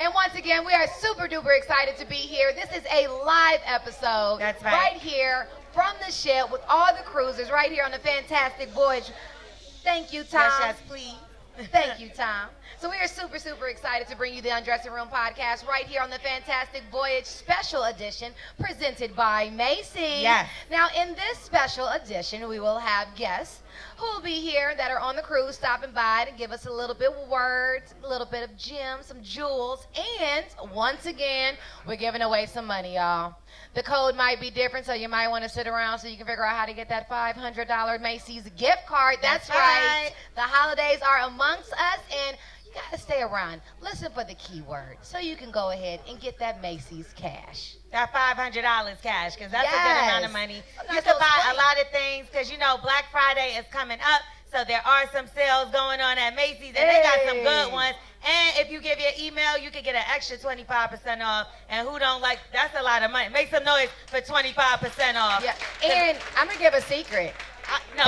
And once again, we are super duper excited to be here. This is a live episode. That's right. Right here from the ship with all the cruisers right here on the Fantastic Voyage. Thank you, Tom. Yes, please. Thank you, Tom. So we are super, super excited to bring you the Undressing Room podcast right here on the Fantastic Voyage Special Edition presented by Macy. Yes. Now, in this special edition, we will have guests who will be here that are on the cruise stopping by to give us a little bit of words, a little bit of gems, some jewels, and once again, we're giving away some money, y'all. The code might be different, so you might want to sit around so you can figure out how to get that $500 Macy's gift card. That's right. The holidays are amongst us, and you got to stay around. Listen for the keyword so you can go ahead and get that Macy's cash. That $500 cash, because that's a good amount of money. Sometimes You can those buy free. a lot of things, because, you know, Black Friday is coming up, so there are some sales going on at Macy's, and they got some good ones. And if you give your email, you can get an extra 25% off. And who don't like, that's a lot of money. Make some noise for 25% off. Yeah. And I'm going to give a secret. I'm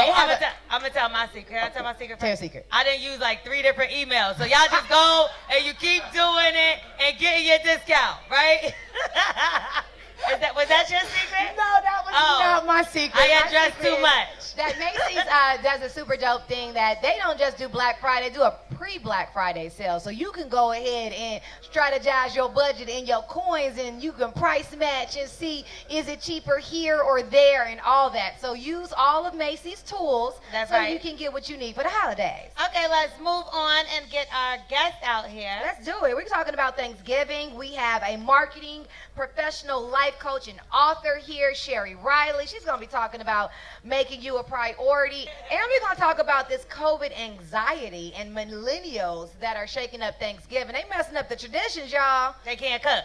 going to tell my secret. Can I tell my secret first? Tell your secret. I didn't use like 3 different emails. So y'all just go and you keep doing it and getting your discount, right? Was that your secret? No, that was not my secret. I undressed too much. That Macy's does a super dope thing that they don't just do Black Friday, they do a pre-Black Friday sale. So you can go ahead and strategize your budget and your coins, and you can price match and see, is it cheaper here or there and all that. So use all of Macy's tools so you can get what you need for the holidays. Okay, let's move on and get our guest out here. Let's do it. We're talking about Thanksgiving. We have a marketing professional, life coach, and author here, Sheri Riley. She's going to be talking about making you a priority. And we're going to talk about this COVID anxiety and millennials that are shaking up Thanksgiving. They messing up the traditions, y'all. They can't cook.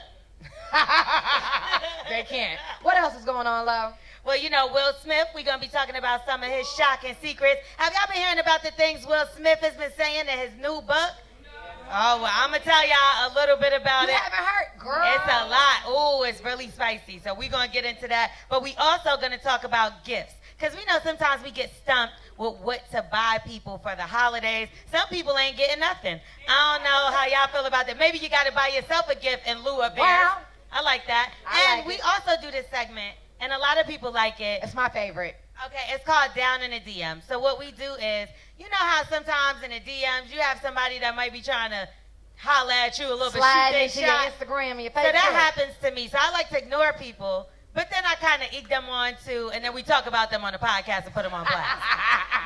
They can't. What else is going on, Lo? Well, you know, Will Smith, we're going to be talking about some of his shocking secrets. Have y'all been hearing about the things Will Smith has been saying in his new book? Oh, well, I'm going to tell y'all a little bit about it. You haven't heard, girl. It's a lot. Oh, it's really spicy. So we're going to get into that. But we also going to talk about gifts. Because we know sometimes we get stumped with what to buy people for the holidays. Some people ain't getting nothing. I don't know how y'all feel about that. Maybe you got to buy yourself a gift in lieu of theirs. Wow. I like that. And we also do this segment, and a lot of people like it. It's my favorite. Okay, it's called Down in the DM. So what we do is, you know how sometimes in the DMs you have somebody that might be trying to holler at you a little Slide bit, into shoot your their shot. Instagram and your So Facebook. that happens to me. So I like to ignore people, but then I kind of egg them on too, and then we talk about them on the podcast and put them on blast.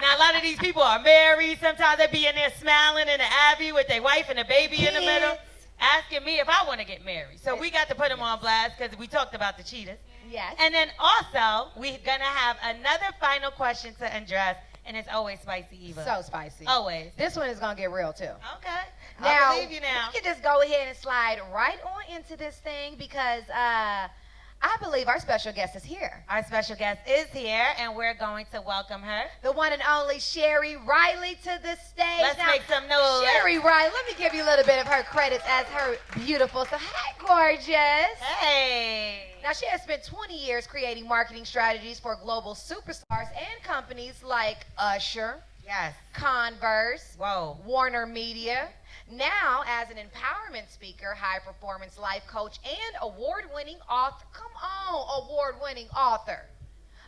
Now, a lot of these people are married. Sometimes they be in there smiling in the Abbey with their wife and a baby in the middle, asking me if I want to get married. So we got to put them on blast because we talked about the cheaters. Yes. And then also, we're going to have another final question to undress, and it's always spicy, Eva. So spicy. Always. This one is going to get real, too. Okay. Now, I believe you now. we can just go ahead and slide right on into this thing because I believe our special guest is here. Our special guest is here, and we're going to welcome her. The one and only Sheri Riley to the stage. Let's make some noise. Sheri Riley, let me give you a little bit of her credits as her beautiful. So, hey, gorgeous. Hey. Now, she has spent 20 years creating marketing strategies for global superstars and companies like Usher, Yes. Converse, Whoa. Warner Media. Now, as an empowerment speaker, high-performance life coach, and award-winning author. Come on, award-winning author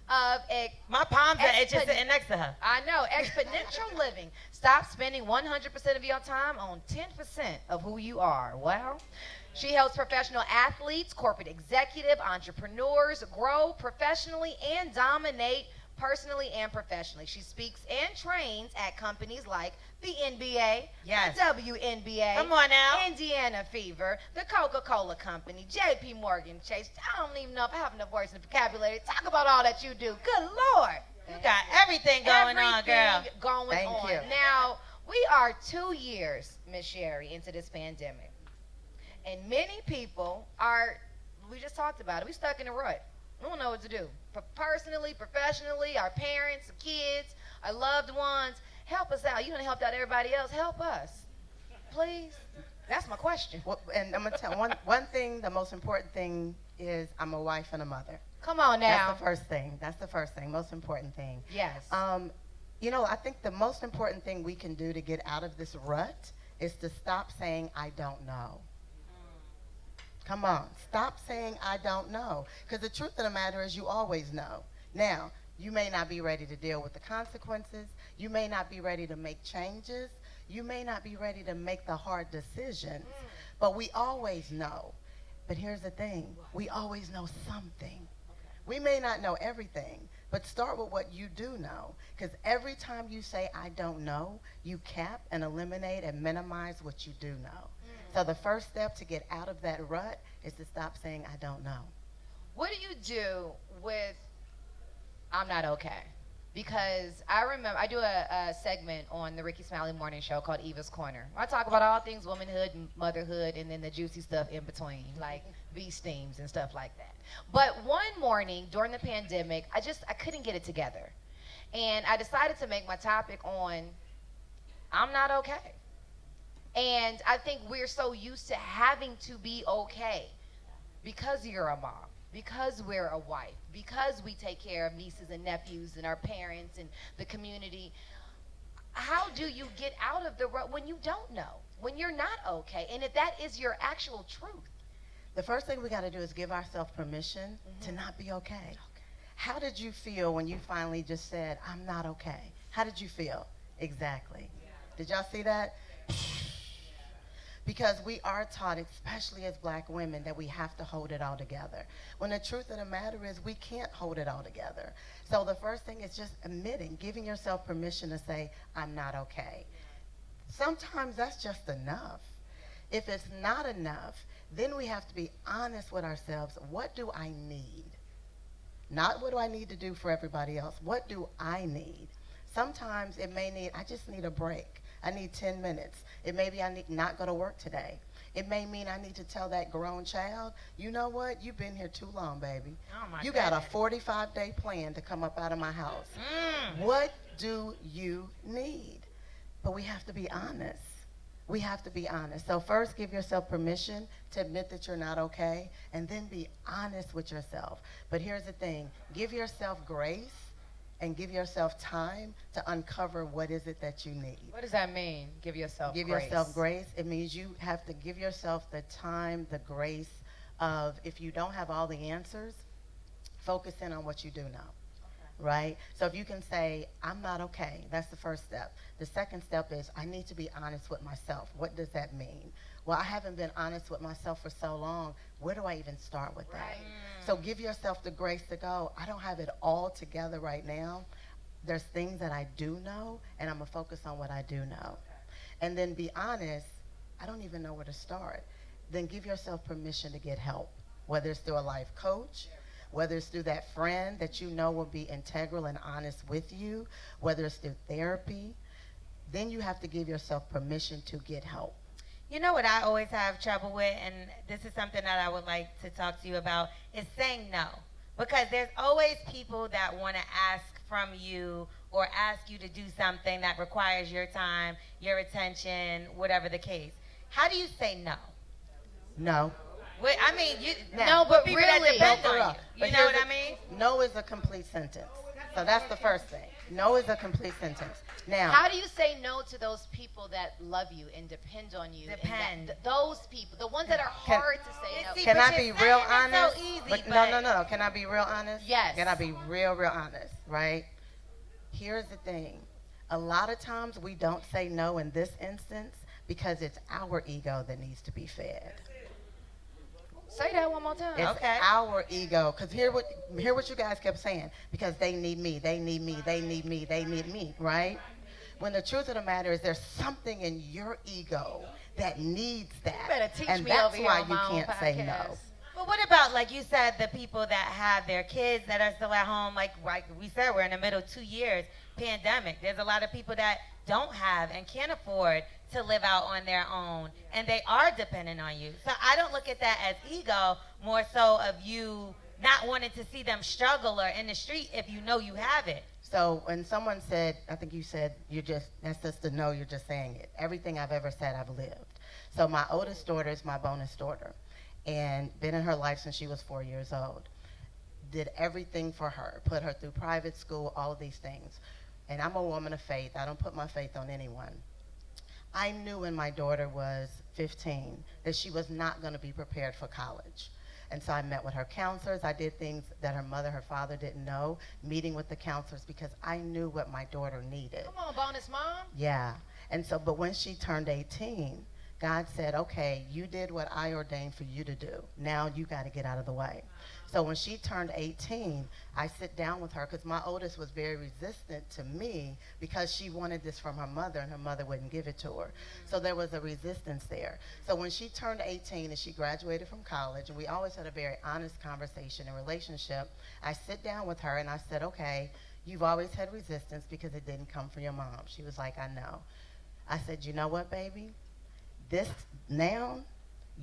of My palms are itching sitting next to her. I know, exponential living. Stop spending 100% of your time on 10% of who you are. Well, she helps professional athletes, corporate executive, entrepreneurs grow professionally and dominate personally and professionally. She speaks and trains at companies like the NBA, Yes. the WNBA, Come on now. Indiana Fever, the Coca-Cola Company, JP Morgan Chase. I don't even know if I have enough words in the vocabulary to talk about all that you do. Good Lord. You got everything going on, girl. Everything going Thank on. you. Now, we are 2 years, Miss Sheri, into this pandemic. And many people are, we just talked about it, we stuck in a rut. We don't know what to do. Personally, professionally, our parents, the kids, our loved ones, help us out. You done helped out everybody else. Help us. Please. That's my question. Well, and I'm going to tell one thing, the most important thing is I'm a wife and a mother. Come on now. That's the first thing. That's the first thing, most important thing. Yes. You know, I think the most important thing we can do to get out of this rut is to stop saying, I don't know. Come on. Stop saying I don't know. Because the truth of the matter is you always know. Now, you may not be ready to deal with the consequences. You may not be ready to make changes. You may not be ready to make the hard decisions. But we always know. But here's the thing. We always know something. We may not know everything, but start with what you do know. Because every time you say, I don't know, you cap and eliminate and minimize what you do know. So the first step to get out of that rut is to stop saying, I don't know. What do you do with I'm not okay? Because I remember I do a segment on the Ricky Smiley Morning Show called Eva's Corner. I talk about all things womanhood and motherhood and then the juicy stuff in between, like bee steams and stuff like that. But one morning during the pandemic, I couldn't get it together. And I decided to make my topic on I'm not okay. And I think we're so used to having to be okay because you're a mom, because we're a wife, because we take care of nieces and nephews and our parents and the community. How do you get out of the rut when you don't know, when you're not okay, and if that is your actual truth? The first thing we got to do is give ourselves permission to not be okay. How did you feel when you finally just said, I'm not okay? How did you feel? Exactly. Did y'all see that? Because we are taught, especially as black women, that we have to hold it all together. When the truth of the matter is we can't hold it all together. So the first thing is just admitting, giving yourself permission to say, I'm not okay. Sometimes that's just enough. If it's not enough, then we have to be honest with ourselves. What do I need? Not what do I need to do for everybody else. What do I need? Sometimes it may need, I just need a break. I need 10 minutes. It may be I need not go to work today. It may mean I need to tell that grown child, you know what? You've been here too long, baby. Oh my You goodness. got a 45-day plan to come up out of my house. What do you need? But we have to be honest. We have to be honest. So first, give yourself permission to admit that you're not okay, and then be honest with yourself. But here's the thing. Give yourself grace and give yourself time to uncover what is it that you need. What does that mean? Give yourself Give grace. yourself grace. It means you have to give yourself the time, the grace of, if you don't have all the answers, focus in on what you do know. Right? So if you can say, I'm not okay, that's the first step. The second step is, I need to be honest with myself. What does that mean? Well, I haven't been honest with myself for so long. Where do I even start with that? Right. So give yourself the grace to go, I don't have it all together right now. There's things that I do know, and I'm going to focus on what I do know. And then be honest, I don't even know where to start. Then give yourself permission to get help, whether it's through a life coach, whether it's through that friend that you know will be integral and honest with you, whether it's through therapy. Then you have to give yourself permission to get help. You know what I always have trouble with, and this is something that I would like to talk to you about, is saying no. Because there's always people that want to ask from you or ask you to do something that requires your time, your attention, whatever the case. How do you say no? No. Wait, I mean, you, No, but people really- that depend No, for on real. you. But You know here's what I the- mean? No is a complete sentence. So that's the first thing. No is a complete sentence. Now, How do you say no to those people that love you and depend on you? and Depend. those people, the ones that are Can- hard to say no. See, can but I be you're real saying it's so honest? easy, But but- no. Can I be real honest? Yes. Can I be real honest, right? Here's the thing. A lot of times we don't say no in this instance because it's our ego that needs to be fed. Say that one more time. It's Okay. our ego. Because hear what you guys kept saying. Because they need me, they need me, they need me, they need me, right? When the truth of the matter is there's something in your ego that needs that. You better teach and me that's over here why on you my own can't say no. podcast. But what about, like you said, the people that have their kids that are still at home? Like we said, we're in the middle of 2 years pandemic. There's a lot of people that don't have and can't afford to live out on their own, and they are dependent on you. So I don't look at that as ego, more so of you not wanting to see them struggle or in the street if you know you have it. So when someone said, I think you said, that's just a no, you're just saying it. Everything I've ever said, I've lived. So my oldest daughter is my bonus daughter, and been in her life since she was 4 years old. Did everything for her, put her through private school, all of these things. And I'm a woman of faith. I don't put my faith on anyone. I knew when my daughter was 15 that she was not going to be prepared for college. And so I met with her counselors. I did things that her mother, her father didn't know, meeting with the counselors because I knew what my daughter needed. Come on, bonus mom. Yeah. And so, but when she turned 18, God said, okay, you did what I ordained for you to do. Now you got to get out of the way. So when she turned 18, I sit down with her because my oldest was very resistant to me because she wanted this from her mother and her mother wouldn't give it to her. So there was a resistance there. So when she turned 18 and she graduated from college, and we always had a very honest conversation and relationship, I sit down with her and I said, okay, you've always had resistance because it didn't come from your mom. She was like, I know. I said, you know what, baby? This now,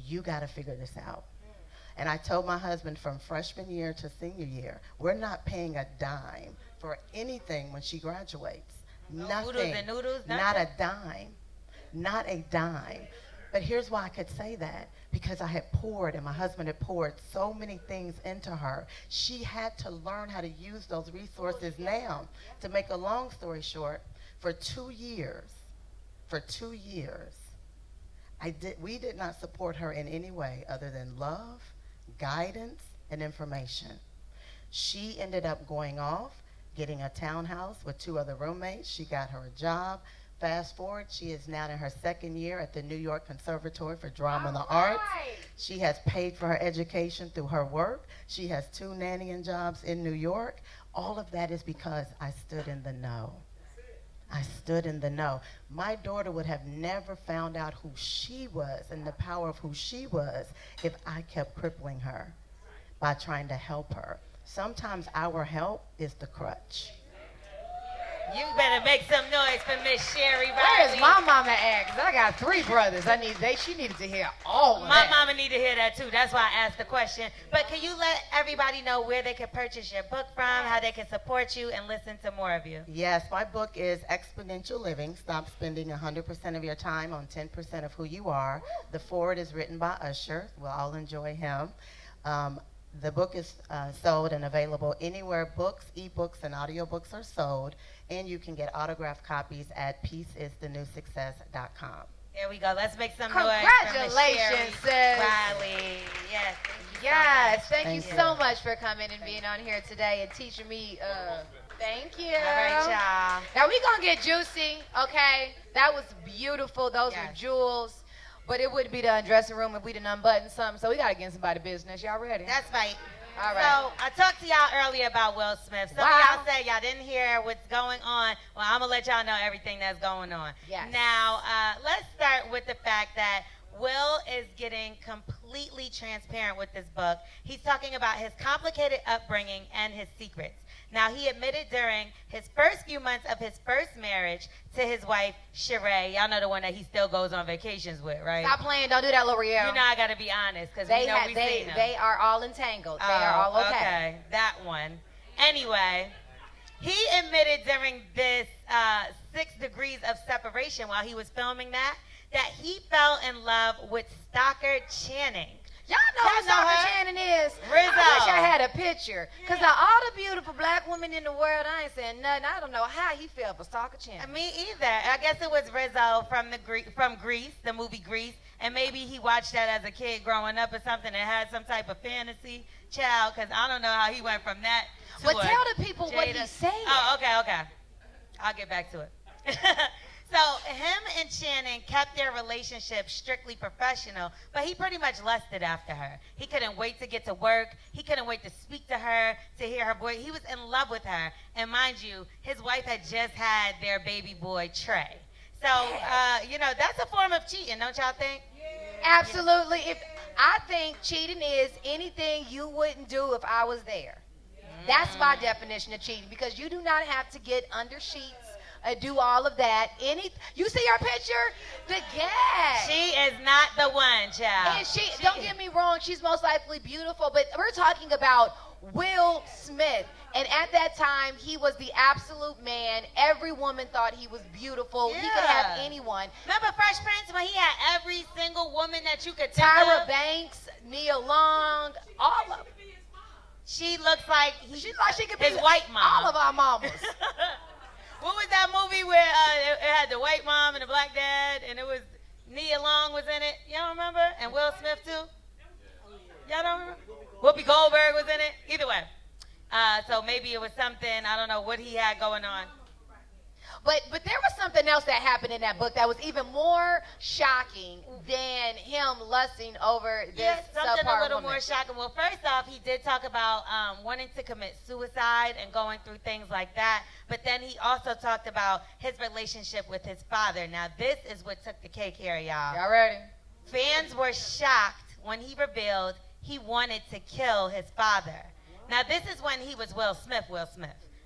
you got to figure this out. And I told my husband from freshman year to senior year, we're not paying a dime for anything when she graduates. No nothing. Oodles and noodles, nothing? Not a dime. Not a dime. But here's why I could say that. Because I had poured, and my husband had poured so many things into her. She had to learn how to use those resources now. To make a long story short, for 2 years, we did not support her in any way other than love, guidance, and information. She ended up going off, getting a townhouse with 2 other roommates. She got her a job. Fast forward, she is now in her 2nd year at the New York Conservatory for Drama and the Arts. She has paid for her education through her work. She has 2 nannying jobs in New York. All of that is because I stood in the know. I stood in the know. My daughter would have never found out who she was and the power of who she was if I kept crippling her by trying to help her. Sometimes our help is the crutch. You better make some noise for Miss Sheri Riley. Where's my mama at? 'Cause I got 3 brothers. She needed to hear all of My that. mama need to hear that too. That's why I asked the question. But can you let everybody know where they can purchase your book from, how they can support you, and listen to more of you? Yes, my book is Exponential Living. Stop spending 100% of your time on 10% of who you are. The foreword is written by Usher. We'll all enjoy him. The book is sold and available anywhere books, ebooks, and audiobooks are sold. And you can get autographed copies at peaceisthenewsuccess.com. There we go. Let's make some noise for Miss Congratulations, Sheri sis. Riley. Yes, thank you Yes, so much. thank you so much for coming and being on here today and teaching me. Thank you. All right, y'all. Now we gonna get juicy, okay? That was beautiful. Those Yes. were jewels. But it wouldn't be the undressing room if we didn't unbutton something. So we gotta get somebody business. Y'all ready? That's right. All right. So I talked to y'all earlier about Will Smith. Some Wow. of y'all said y'all didn't hear what's going on. Well, I'm going to let y'all know everything that's going on. Yes. Now, let's start with the fact that Will is getting completely transparent with this book. He's talking about his complicated upbringing and his secrets. Now, he admitted during his first few months of his first marriage to his wife, Sheri. Y'all know the one that he still goes on vacations with, right? Stop playing. Don't do that, L'Oreal. You know I got to be honest because we know we seen them. They are all entangled. They are all okay. That one. Anyway, he admitted during this 6 degrees of separation while he was filming that he fell in love with Stalker Channing. Y'all know who Y'all know Stalker her? Channing is? Rizzo. I wish I had a picture. Because of all the beautiful black women in the world, I ain't saying nothing. I don't know how he fell for Stalker Channing. Me either. I guess it was Rizzo from Grease, the movie Grease, and maybe he watched that as a kid growing up or something and had some type of fantasy child, because I don't know how he went from that to But tell the people what Jada. he said. Oh, okay. I'll get back to it. So him and Channing kept their relationship strictly professional, but he pretty much lusted after her. He couldn't wait to get to work. He couldn't wait to speak to her, to hear her voice. He was in love with her. And mind you, his wife had just had their baby boy, Trey. So, that's a form of cheating, don't y'all think? Absolutely. I think cheating is anything you wouldn't do if I was there. That's my definition of cheating, because you do not have to get under sheets. Do all of that. You see her picture? The gas. She is not the one, child. And don't get me wrong, she's most likely beautiful, but we're talking about Will Smith. And at that time, he was the absolute man. Every woman thought he was beautiful. Yeah. He could have anyone. Remember Fresh Prince when he had every single woman that you could think Tyra of? Banks, Nia Long, all of them. She looks like She's like she could be his white mom. all of our mamas. What was that movie where it had the white mom and the black dad, and it was Nia Long was in it. Y'all remember? And Will Smith too. Y'all don't remember? Whoopi Goldberg was in it. Either way. So maybe it was something, I don't know what he had going on. But there was something else that happened in that book that was even more shocking than him lusting over this something subpar a little woman. more shocking. Well, first off, he did talk about wanting to commit suicide and going through things like that. But then he also talked about his relationship with his father. Now, this is what took the cake here, y'all. Y'all ready? Fans were shocked when he revealed he wanted to kill his father. Now, this is when he was Will Smith.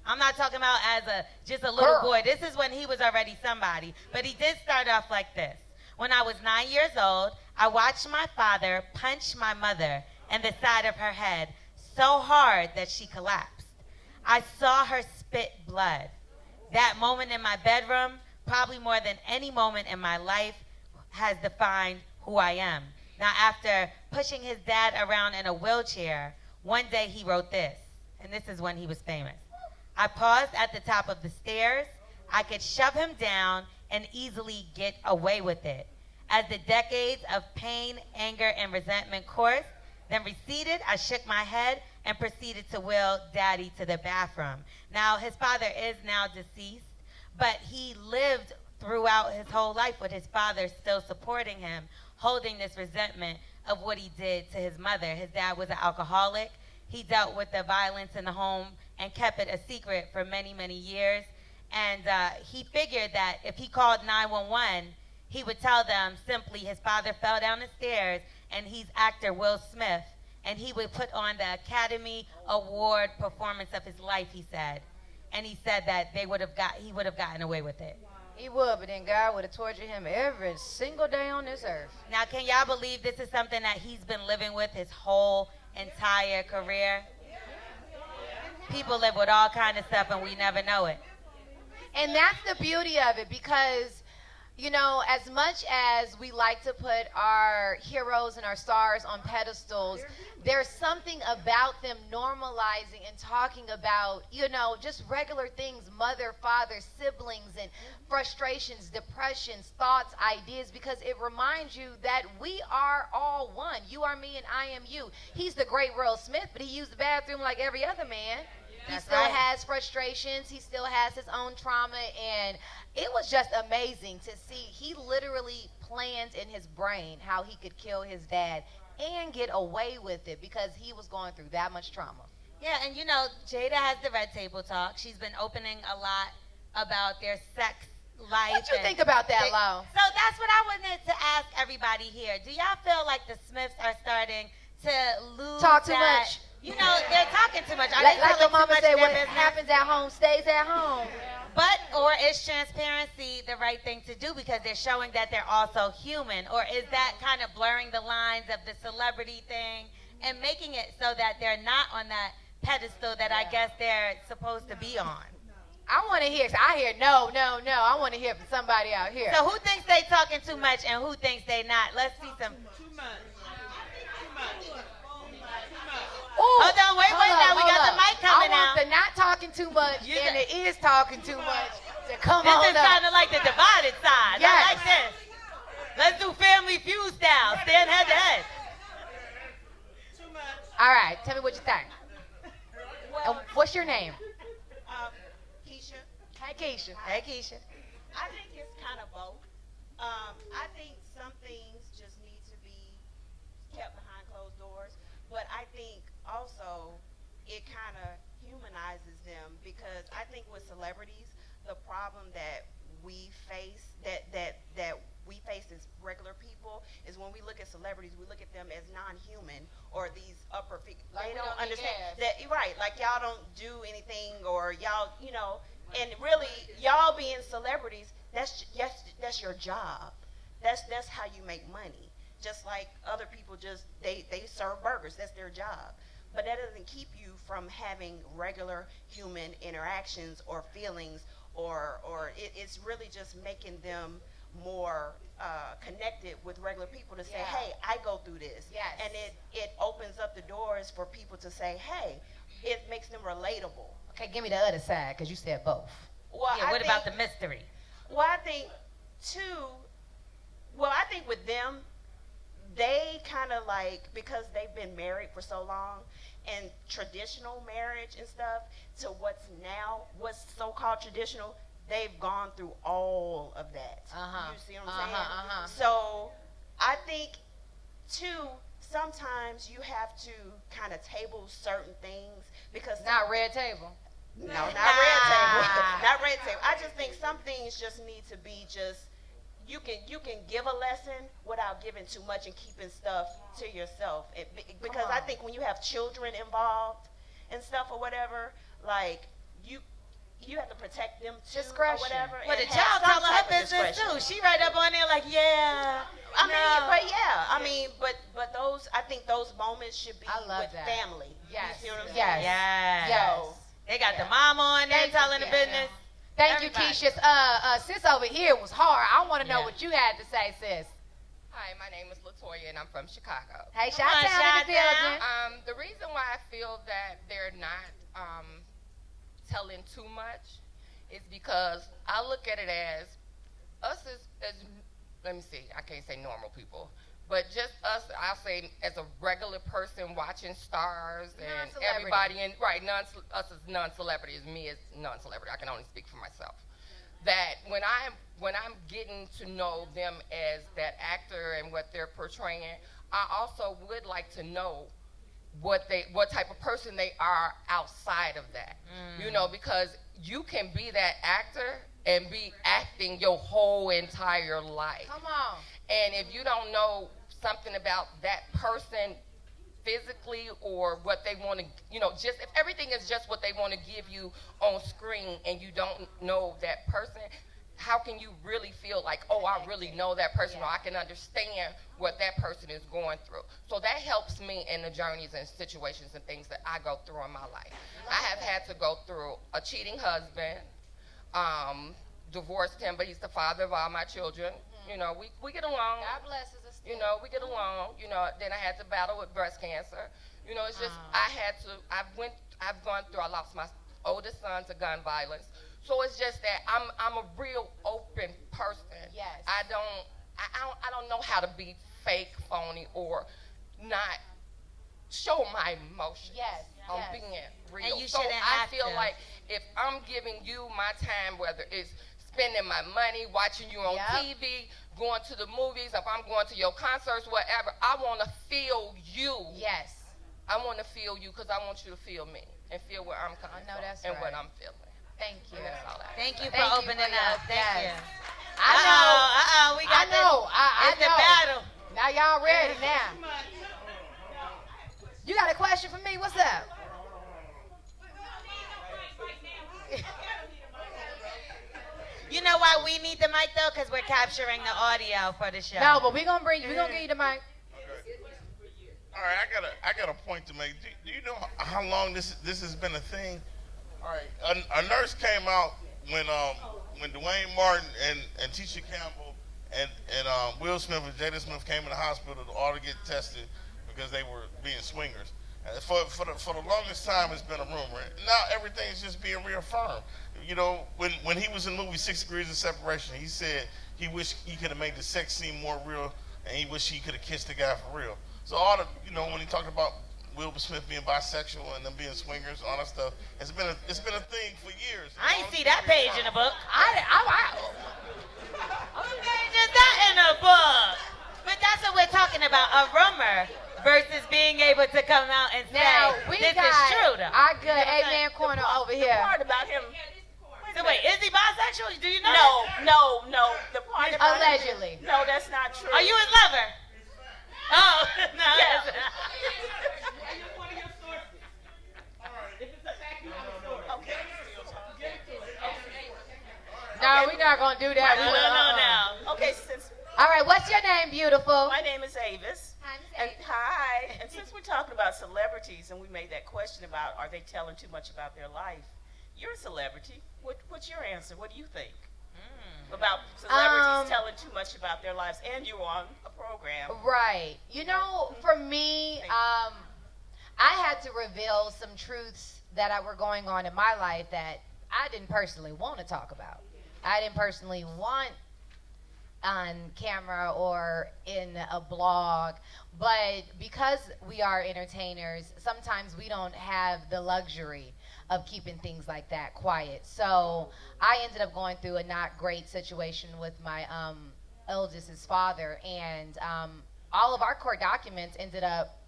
I'm not talking about as just a little boy. This is when he was already somebody. But he did start off like this. When I was 9 years old, I watched my father punch my mother in the side of her head so hard that she collapsed. I saw her spit blood. That moment in my bedroom, probably more than any moment in my life, has defined who I am. Now, after pushing his dad around in a wheelchair, one day he wrote this, and this is when he was famous. I paused at the top of the stairs. I could shove him down and easily get away with it. As the decades of pain, anger, and resentment coursed, then receded, I shook my head and proceeded to wheel Daddy to the bathroom. Now, his father is now deceased, but he lived throughout his whole life with his father still supporting him, holding this resentment of what he did to his mother. His dad was an alcoholic. He dealt with the violence in the home and kept it a secret for many, many years. And he figured that if he called 911, he would tell them simply his father fell down the stairs and he's actor Will Smith. And he would put on the Academy Award performance of his life, he said. And he said that he would have gotten away with it. He would, but then God would have tortured him every single day on this earth. Now, can y'all believe this is something that he's been living with his whole entire career? People live with all kind of stuff and we never know it. And that's the beauty of it because, you know, as much as we like to put our heroes and our stars on pedestals, there's something about them normalizing and talking about, you know, just regular things, mother, father, siblings, and frustrations, depressions, thoughts, ideas, because it reminds you that we are all one. You are me and I am you. He's the great Will Smith, but he used the bathroom like every other man. He still has frustrations. He still has his own trauma. And it was just amazing to see. He literally planned in his brain how he could kill his dad and get away with it because he was going through that much trauma. Yeah, and you know, Jada has the Red Table Talk. She's been opening a lot about their sex life. What you think about that, Lo? So that's what I wanted to ask everybody here. Do y'all feel like the Smiths are starting to lose Talk too much. You know, they're talking too much. Are Like they your telling mama too much said, of their what business? happens at home stays at home. But, or is transparency the right thing to do because they're showing that they're also human? Or is that kind of blurring the lines of the celebrity thing and making it so that they're not on that pedestal that I guess they're supposed to be on? I want to hear, I hear no. I want to hear from somebody out here. So who thinks they talking too much and who thinks they not? Let's see some. Too much. Ooh, Hold on, wait, now we got the mic coming I want out. the not talking too much and the is talking too much to come This on is up. kind of like the divided side. Yes. I like this. Let's do Family Feud style. Stand head to head. Too much. All right, tell me what you think. And what's your name? Keisha, Hi, Keisha. Hey, Keisha. I think it's kind of both. I think some things just need to be kept behind closed doors, but I think also it kind of humanizes them because I think with celebrities, the problem that we face that we face as regular people is when we look at celebrities, we look at them as non-human or these upper figures. Like They we don't don't need understand gas. that, right? Like y'all don't do anything, or y'all, you know, and really y'all being celebrities, that's your job. That's how you make money. Just like other people, just they serve burgers. That's their job. But that doesn't keep you from having regular human interactions or feelings, or it's really just making them more connected with regular people to say, Yeah. hey, I go through this. Yes. And it opens up the doors for people to say, hey, it makes them relatable. Okay, give me the other side because you said both. Well, Yeah, I what think, about the mystery? Well, I think, too, well, I think with them, they kind of like, because they've been married for so long, and traditional marriage and stuff to what's so-called traditional, they've gone through all of that. You see what I'm saying? So I think too, sometimes you have to kind of table certain things because Not red table. no, not red table. Not red table. I just think some things just need to be just you can give a lesson without giving too much and keeping stuff to yourself. Because I think when you have children involved and stuff or whatever, like you have to protect them too Discretion. or whatever. But the and have child some telling her type of business discretion. too. She right up on there like, yeah. I mean, but those, I think those moments should be I love with that. family. Yes. You see what I'm Yes. saying? Yes. Yes. They got the Yeah. mama on there Thank you, telling the yeah. business. Thank Everybody. you, Keisha. Sis over here was hard. I want to know Yeah. what you had to say, sis. Hi, my name is Latoya, and I'm from Chicago. Hey, Come on, Chi-Town in the Chi-Town. building. The reason why I feel that they're not telling too much is because I look at it as us as let me see, I can't say normal people, but just us, I'll say as a regular person watching stars and Non-celebrity. everybody in us as non-celebrities, me as non-celebrity, I can only speak for myself. That when I'm getting to know them as that actor and what they're portraying, I also would like to know what type of person they are outside of that. You know, because you can be that actor and be acting your whole entire life. Come on. And if you don't know something about that person physically or what they want to, just if everything is just what they want to give you on screen and you don't know that person, how can you really feel like, oh, I really know that person, or I can understand what that person is going through? So that helps me in the journeys and situations and things that I go through in my life. I have had to go through a cheating husband, divorced him, but he's the father of all my children. We get along. God blesses us. We get along. Then I had to battle with breast cancer. It's just I've gone through. I lost my oldest son to gun violence. So it's just that I'm a real open person. Yes. I don't know how to be fake, phony, or not show my emotions. Yes, I'm yes. being real. And you so shouldn't I have feel to. like if I'm giving you my time, whether it's spending my money, watching you on Yep. TV, going to the movies, if I'm going to your concerts, whatever, I want to feel you. Yes. I want to feel you because I want you to feel me and feel where I'm coming know from that's and what right. I'm feeling. Thank you. And that's all I have. Thank you for Thank you opening for your- up. Thank you. yes. I know. We got I know. I It's the know. battle. Now y'all ready now. You got a question for me? What's up? You know why we need the mic though? Because we're capturing the audio for the show. No, but we're gonna give you the mic. All right, I got a point to make. Do you know how long this has been a thing? All right, a nurse came out when Dwayne Martin and Tisha Campbell and Will Smith and Jada Smith came in the hospital to all to get tested because they were being swingers. For the longest time, it's been a rumor. Now everything's just being reaffirmed. When he was in the movie 6 Degrees of Separation, he said he wished he could have made the sex scene more real, and he wished he could have kissed the guy for real. So when he talked about Will Smith being bisexual and them being swingers, all that stuff, it's been a thing for years. I ain't see that page in the book. Who pages that in the book? But that's what we're talking about, a rumor versus being able to come out and say, Now we this got is true though. our good amen corner over The here. part about him. So wait, is he bisexual? Do you know? No. The part about Allegedly. Him, no, that's not true. Are you his lover? Oh, no. Yeah. Okay. No, we're not gonna do that. No. Okay, since All right, what's your name, beautiful? my name is Avis. And since we're talking about celebrities and we made that question about are they telling too much about their life, you're a celebrity. What's your answer? What do you think about celebrities telling too much about their lives? And you're on a program. Right. For me, I had to reveal some truths that were going on in my life that I didn't personally want to talk about. I didn't personally want on camera or in a blog, but because we are entertainers, sometimes we don't have the luxury of keeping things like that quiet. So I ended up going through a not great situation with my eldest's father, and all of our court documents ended up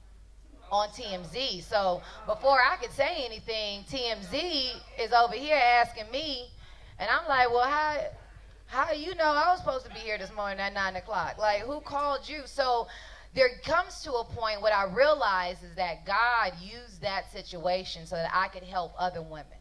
on TMZ. So before I could say anything, TMZ is over here asking me, and I'm like, well, how you know I was supposed to be here this morning at 9 o'clock? Like, who called you? So there comes to a point, what I realized is that God used that situation so that I could help other women.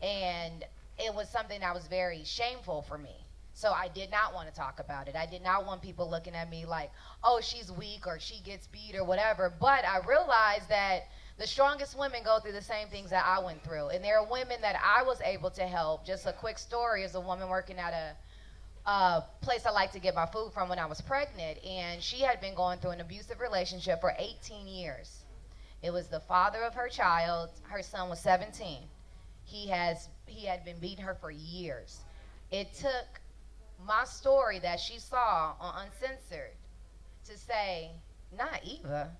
And it was something that was very shameful for me. So I did not want to talk about it. I did not want people looking at me like, oh, she's weak or she gets beat or whatever. But I realized that the strongest women go through the same things that I went through. And there are women that I was able to help. Just a quick story is a woman working at a place I like to get my food from when I was pregnant. And she had been going through an abusive relationship for 18 years. It was the father of her child. Her son was 17. He had been beating her for years. It took my story that she saw on Uncensored to say, not Eva.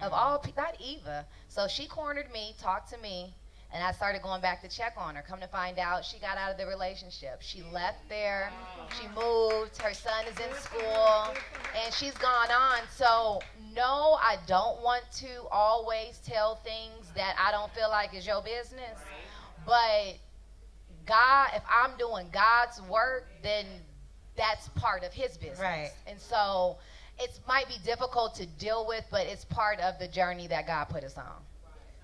Of all people, not Eva. So she cornered me, talked to me, and I started going back to check on her. Come to find out, she got out of the relationship. She left there. She moved. Her son is in school, and she's gone on. So, no, I don't want to always tell things that I don't feel like is your business. But God, if I'm doing God's work, then that's part of his business. Right. And so it might be difficult to deal with, but it's part of the journey that God put us on.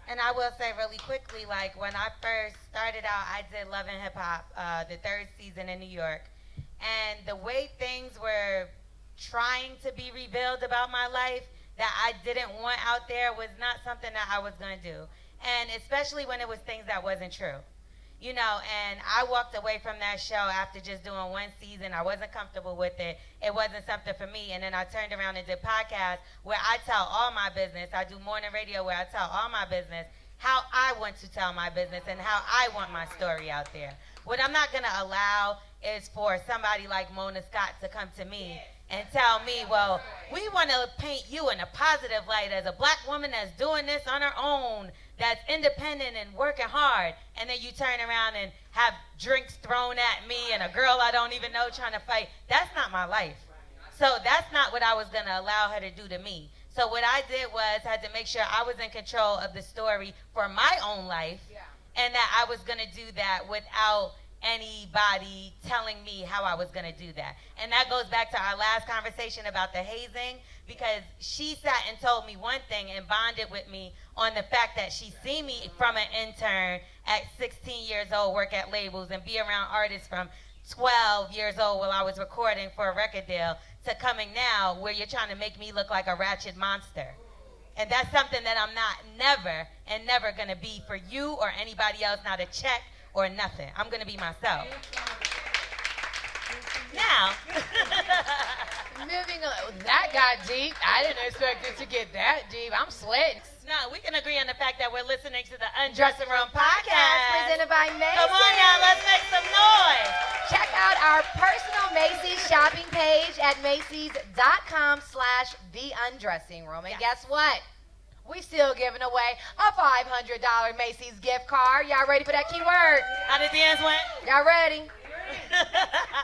And I will say really quickly, like when I first started out, I did Love and Hip Hop, the 3rd season in New York. And the way things were trying to be revealed about my life that I didn't want out there was not something that I was going to do. And especially when it was things that wasn't true. You know, and I walked away from that show after just doing 1 season. I wasn't comfortable with it. It wasn't something for me. And then I turned around and did podcasts where I tell all my business. I do morning radio where I tell all my business how I want to tell my business and how I want my story out there. What I'm not going to allow is for somebody like Mona Scott to come to me and tell me, well, we want to paint you in a positive light as a black woman that's doing this on her own, that's independent and working hard, and then you turn around and have drinks thrown at me and a girl I don't even know trying to fight. That's not my life. So that's not what I was going to allow her to do to me. So what I did was had to make sure I was in control of the story for my own life, and that I was going to do that without anybody telling me how I was going to do that. And that goes back to our last conversation about the hazing, because she sat and told me one thing and bonded with me on the fact that she seen me from an intern at 16 years old work at labels and be around artists from 12 years old while I was recording for a record deal to coming now where you're trying to make me look like a ratchet monster. And that's something that I'm not never going to be for you or anybody else, not a check or nothing. I'm going to be myself. Now, Moving on. That got deep. I didn't expect it to get that deep. I'm sweating. no, we can agree on the fact that we're listening to the Undressing Room podcast. Presented by Macy. Come on now, let's make some noise. Check out our personal Macy's shopping page at Macy's.com/The Undressing Room. And guess what? We still giving away a $500 Macy's gift card. Y'all ready for that keyword? How the dance went? Y'all ready?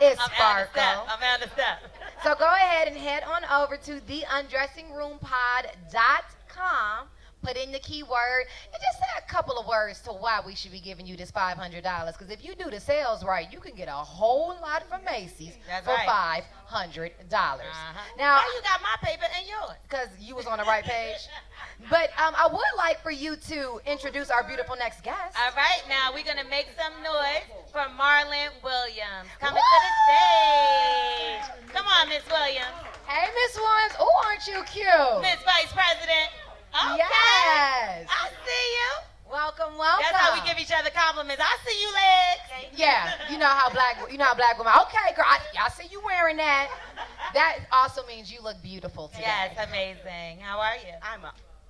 It's Sparkle. I'm out of step. So go ahead and head on over to theundressingroompod.com. Put in the keyword and just say a couple of words to why we should be giving you this $500. Because if you do the sales right, you can get a whole lot from Macy's for $500. Now, How you got my paper and yours? because you was on the right page. But I would like for you to introduce our beautiful next guest. All right, now we're going to make some noise for Marlin Williams coming to the stage. Come on, Miss Williams. Hey, Miss Williams. Oh, aren't you cute? Miss Vice President. Okay. Yes. I see you. Welcome, welcome. That's how we give each other compliments. I see you, legs. Yeah, you know how black women. Okay, girl, I see you wearing that. That also means you look beautiful today. Yes, amazing. How are you?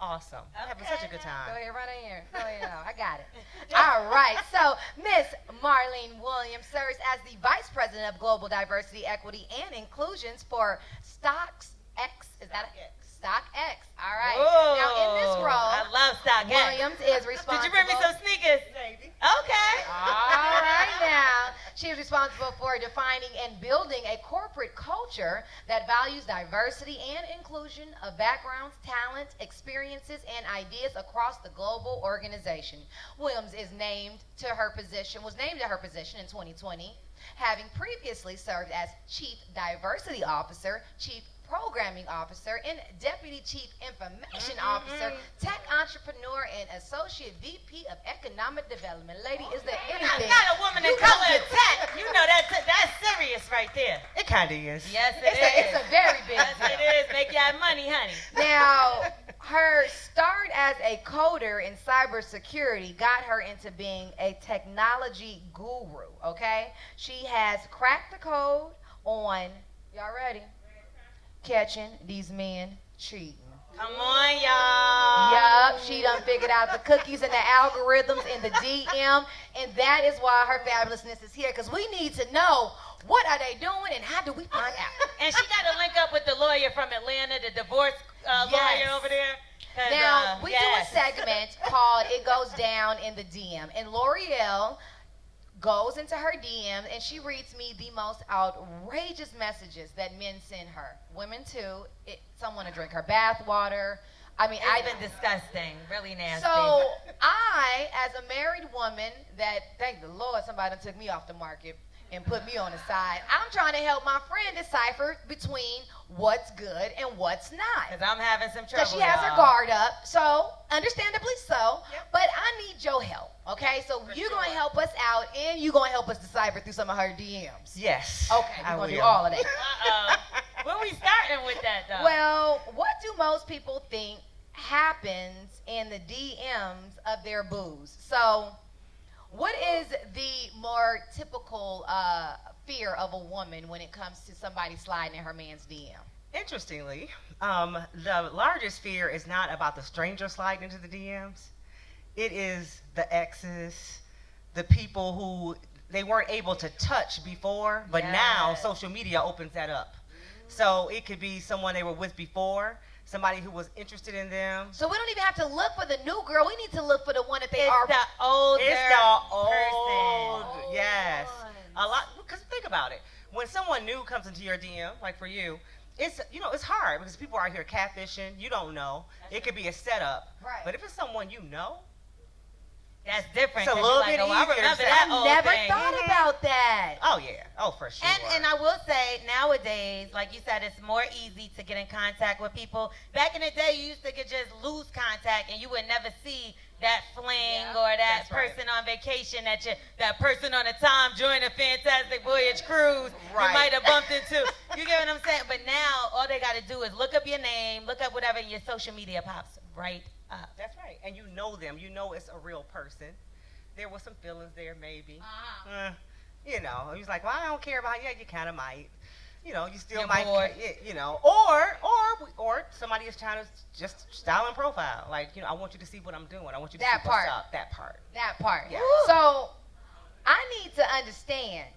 awesome. I'm having such a good Go time. ahead, run in here. Go ahead. I got it. All right. So, Miss Marlin Williams serves as the Vice President of Global Diversity, Equity, and Inclusions for StockX. Is that it? StockX. All right. Ooh, Now, in this role, I love StockX. Williams is responsible. Did you bring me some sneakers? Maybe. Okay. All right now. She is responsible for defining and building a corporate culture that values diversity and inclusion of backgrounds, talents, experiences, and ideas across the global organization. Williams was named to her position in 2020, having previously served as Chief Diversity Officer, Chief Programming Officer, and Deputy Chief Information Officer, Tech Entrepreneur, and Associate VP of Economic Development. Lady, is there anything? Not a woman in color in tech. You know that's serious right there. It kind of is. Yes, it is. It's a very big Yes, deal. it is. Make y'all money, honey. Now, her start as a coder in cybersecurity got her into being a technology guru, okay? She has cracked the code on, y'all ready? Catching these men cheating. Come on, y'all. Yup, she done figured out the cookies and the algorithms in the DM, and that is why her fabulousness is here, because we need to know what are they doing and how do we find out. And she got to link up with the lawyer from Atlanta, the divorce Yes. lawyer over there. 'Cause, Now, we yes. do a segment called It Goes Down in the DM, and L'Oreal goes into her DM and she reads me the most outrageous messages that men send her. Women too. Some want to drink her bath water. I mean, It's been disgusting, really nasty. So I, as a married woman, that thank the Lord somebody done took me off the market and put me on the side. I'm trying to help my friend decipher between what's good and what's not. Because I'm having some trouble, Because she has her y'all. guard up, so understandably so. Yep. But I need your help, okay? So you're going to help us out, and you're going to help us decipher through some of her DMs. Yes. Okay, I we're going to will. do all of that. Uh-oh. Where we starting with that, though? Well, what do most people think happens in the DMs of their boos? So what is the more typical fear of a woman when it comes to somebody sliding in her man's DM? Interestingly, the largest fear is not about the stranger sliding into the DMs. It is the exes, the people who they weren't able to touch before, but now Yes. social media opens that up. So it could be someone they were with before, somebody who was interested in them. So we don't even have to look for the new girl. We need to look for the one that they it's are. the older It's the old, person. yes. ones. A lot, because think about it. When someone new comes into your DM, like for you, it's it's hard because people are out here catfishing. You don't know. It could be a setup. Right. But if it's someone you know, That's different. It's a 'cause little you're bit like, oh, I easier to remember say. that I old never thing. thought about that. oh yeah, oh for sure. And I will say nowadays, like you said, it's more easy to get in contact with people. Back in the day, you used to get just lose contact, and you would never see that fling or that that's right. person on vacation, that person on a time join a Fantastic Voyage cruise. Right. You might have bumped into. You get what I'm saying? But now all they got to do is look up your name, look up whatever, and your social media pops right up. That's right. And you know them. You know it's a real person. There was some feelings there, maybe. He was like, well, I don't care about you. You kind of might. You still You're might. bored. Or somebody is trying to just style and profile. Like, I want you to see what I'm doing. I want you to That see what's part. up. That part. That part. Yeah. So I need to understand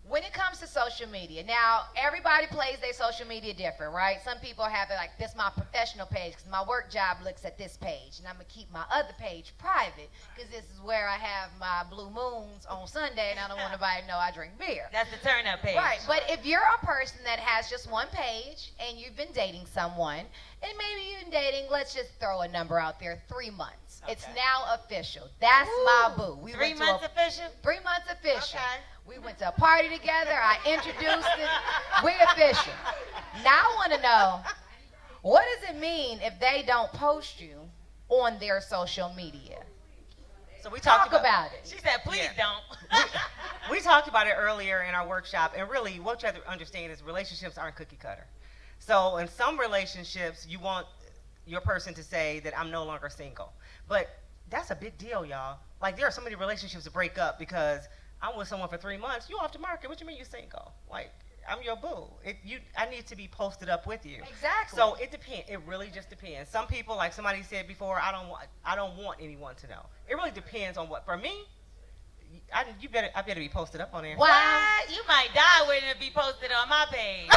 when it comes to social media. Now, everybody plays their social media different, right? Some people have it like, this my professional page because my work job looks at this page, and I'm going to keep my other page private because this is where I have my blue moons on Sunday, and I don't want nobody to know I drink beer. That's the turn up page. Right, but if you're a person that has just one page and you've been dating someone, and maybe you've been dating, let's just throw a number out there, 3 months. It's now official. That's my boo. We 3 went to months official? 3 months official. Okay. We went to a party together. I introduced it. We official. Now I want to know, what does it mean if they don't post you on their social media? So we Talk talked about it. She said, please Yeah. don't. We talked about it earlier in our workshop, and really what you have to understand is relationships aren't cookie cutter. So in some relationships, you want your person to say that I'm no longer single. But that's a big deal, y'all. Like, there are so many relationships that break up because I'm with someone for 3 months. You off the market. What you mean you single? Like, I'm your boo. I need to be posted up with you. Exactly. So it depends. It really just depends. Some people, like somebody said before, I don't want anyone to know. It really depends on what. For me, I better be posted up on there. What? You might die waiting to be posted on my page.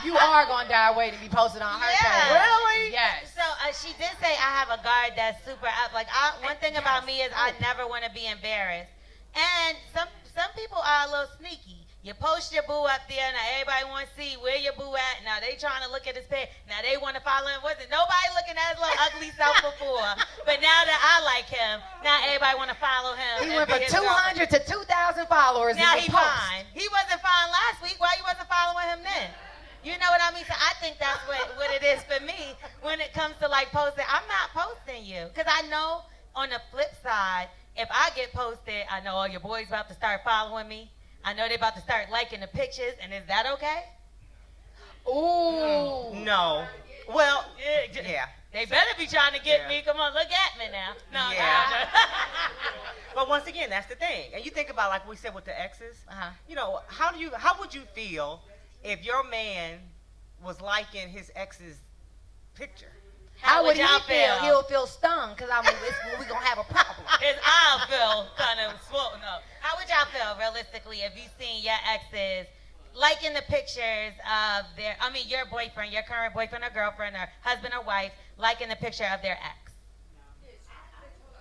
You are gonna die waiting to be posted on her page. Really? Yes. So she did say I have a guard that's super up. Like one thing about me is I never want to be embarrassed. And some people are a little sneaky. You post your boo up there, now everybody want to see where your boo at. Now they trying to look at his page. Now they want to follow him. Wasn't nobody looking at his little ugly self before? But now that I like him, now everybody want to follow him. He went from 200 to 2,000 followers. Now in he the post. fine. He wasn't fine last week. Why you wasn't following him then? You know what I mean? So I think that's what it is for me when it comes to like posting. I'm not posting you because I know on the flip side, if I get posted, I know all your boys about to start following me. I know they about to start liking the pictures, and is that okay? Ooh. No. Well, yeah. They better be trying to get me. Come on, look at me now. No, Yeah. no. But once again, that's the thing. And you think about like we said with the exes. You know, how would you feel if your man was liking his ex's picture? How would he feel? He'll feel stung because we're going to have a problem. His eye feel kind of swollen up. How would y'all feel realistically if you seen your exes liking the pictures of your boyfriend, your current boyfriend or girlfriend or husband or wife, liking the picture of their ex?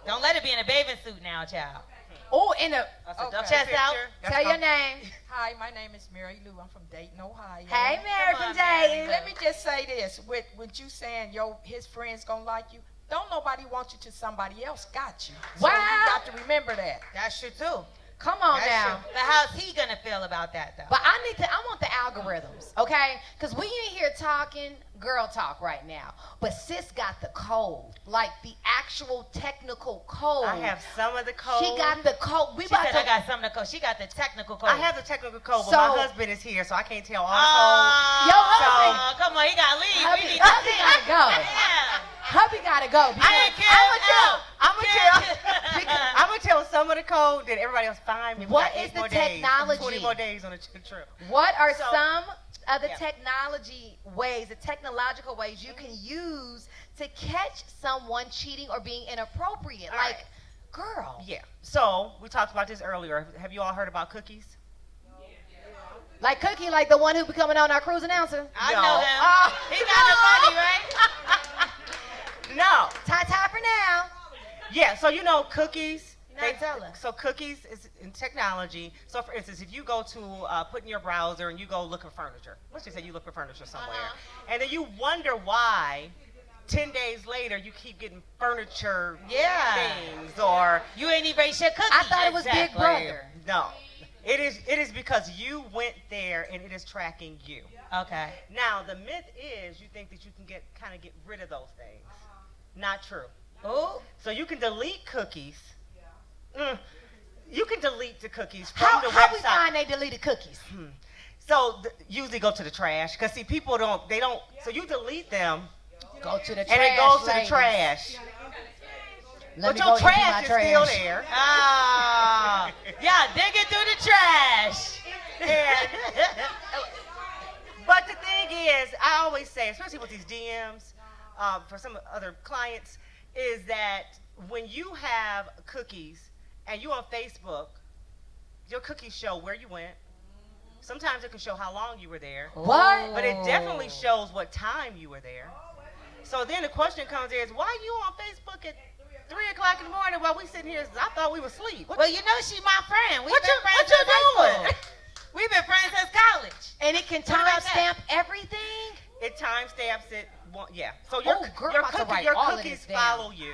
Don't let it be in a bathing suit now, child. Oh, in a chest out. Tell your name. Hi, my name is Mary Lou. I'm from Dayton, Ohio. Hey, Mary from Dayton. Let me just say this: with you saying his friends gonna like you, don't nobody want you till somebody else got you. Wow. So you got to remember that. That's true too. Come on That's now. true. But how's he gonna feel about that though? But I want the algorithms, okay? Because we ain't here talking girl talk right now. But sis got the code, like the actual technical code. I have some of the code. She got the code. She said I got some of the code. She got the technical code. I have the technical code, but So- my husband is here, so I can't tell all the code. Your husband. Come on, he gotta leave. Hubby, We need hubby to gotta go. Yeah. Hubby gotta go. I ain't care. I'm gonna tell some of the code that everybody else find me. We What got is 8 the more days, technology? 20 more days on the trip. What are So- some of the Yeah. technology ways, the technological ways you can use to catch someone cheating or being inappropriate? All Like, right. girl. Yeah. So we talked about this earlier. Have you all heard about cookies? Like Cookie, like the one who be coming on our cruise announcer. I No. know him. Oh. He kind of funny, right? No. Tie for now. Yeah. So you know cookies. Not tell us. So cookies is in technology. So for instance, if you go to put in your browser and you go look for furniture, let's just say you look for furniture somewhere, and then you wonder why 10 days later you keep getting furniture things or You ain't even your cookie. I thought it was Big Exactly. Brother. No. It is because you went there and it is tracking you. Okay. Now the myth is you think that you can get rid of those things. Not true. Ooh. So you can delete cookies. You can delete the cookies from the How we website. find they deleted cookies? So usually go to the trash because see people don't. So you delete them Go to the trash. and it goes to the ladies. trash. Let But me your go empty my trash is still there. Ah. Yeah, dig it through the trash. But the thing is, I always say, especially with these DMs, for some other clients, is that when you have cookies and you on Facebook, your cookies show where you went. Sometimes it can show how long you were there. What? But it definitely shows what time you were there. So then the question comes is, why are you on Facebook at 3 o'clock in the morning while we sitting here? I thought we were asleep. Well, you know she my friend. We've What been you- friends what you since high doing? school. We've been friends since college. And it can What about timestamp everything? It timestamps it. Yeah. So Oh, girl, I'm about to write all of cookies this down. follow you.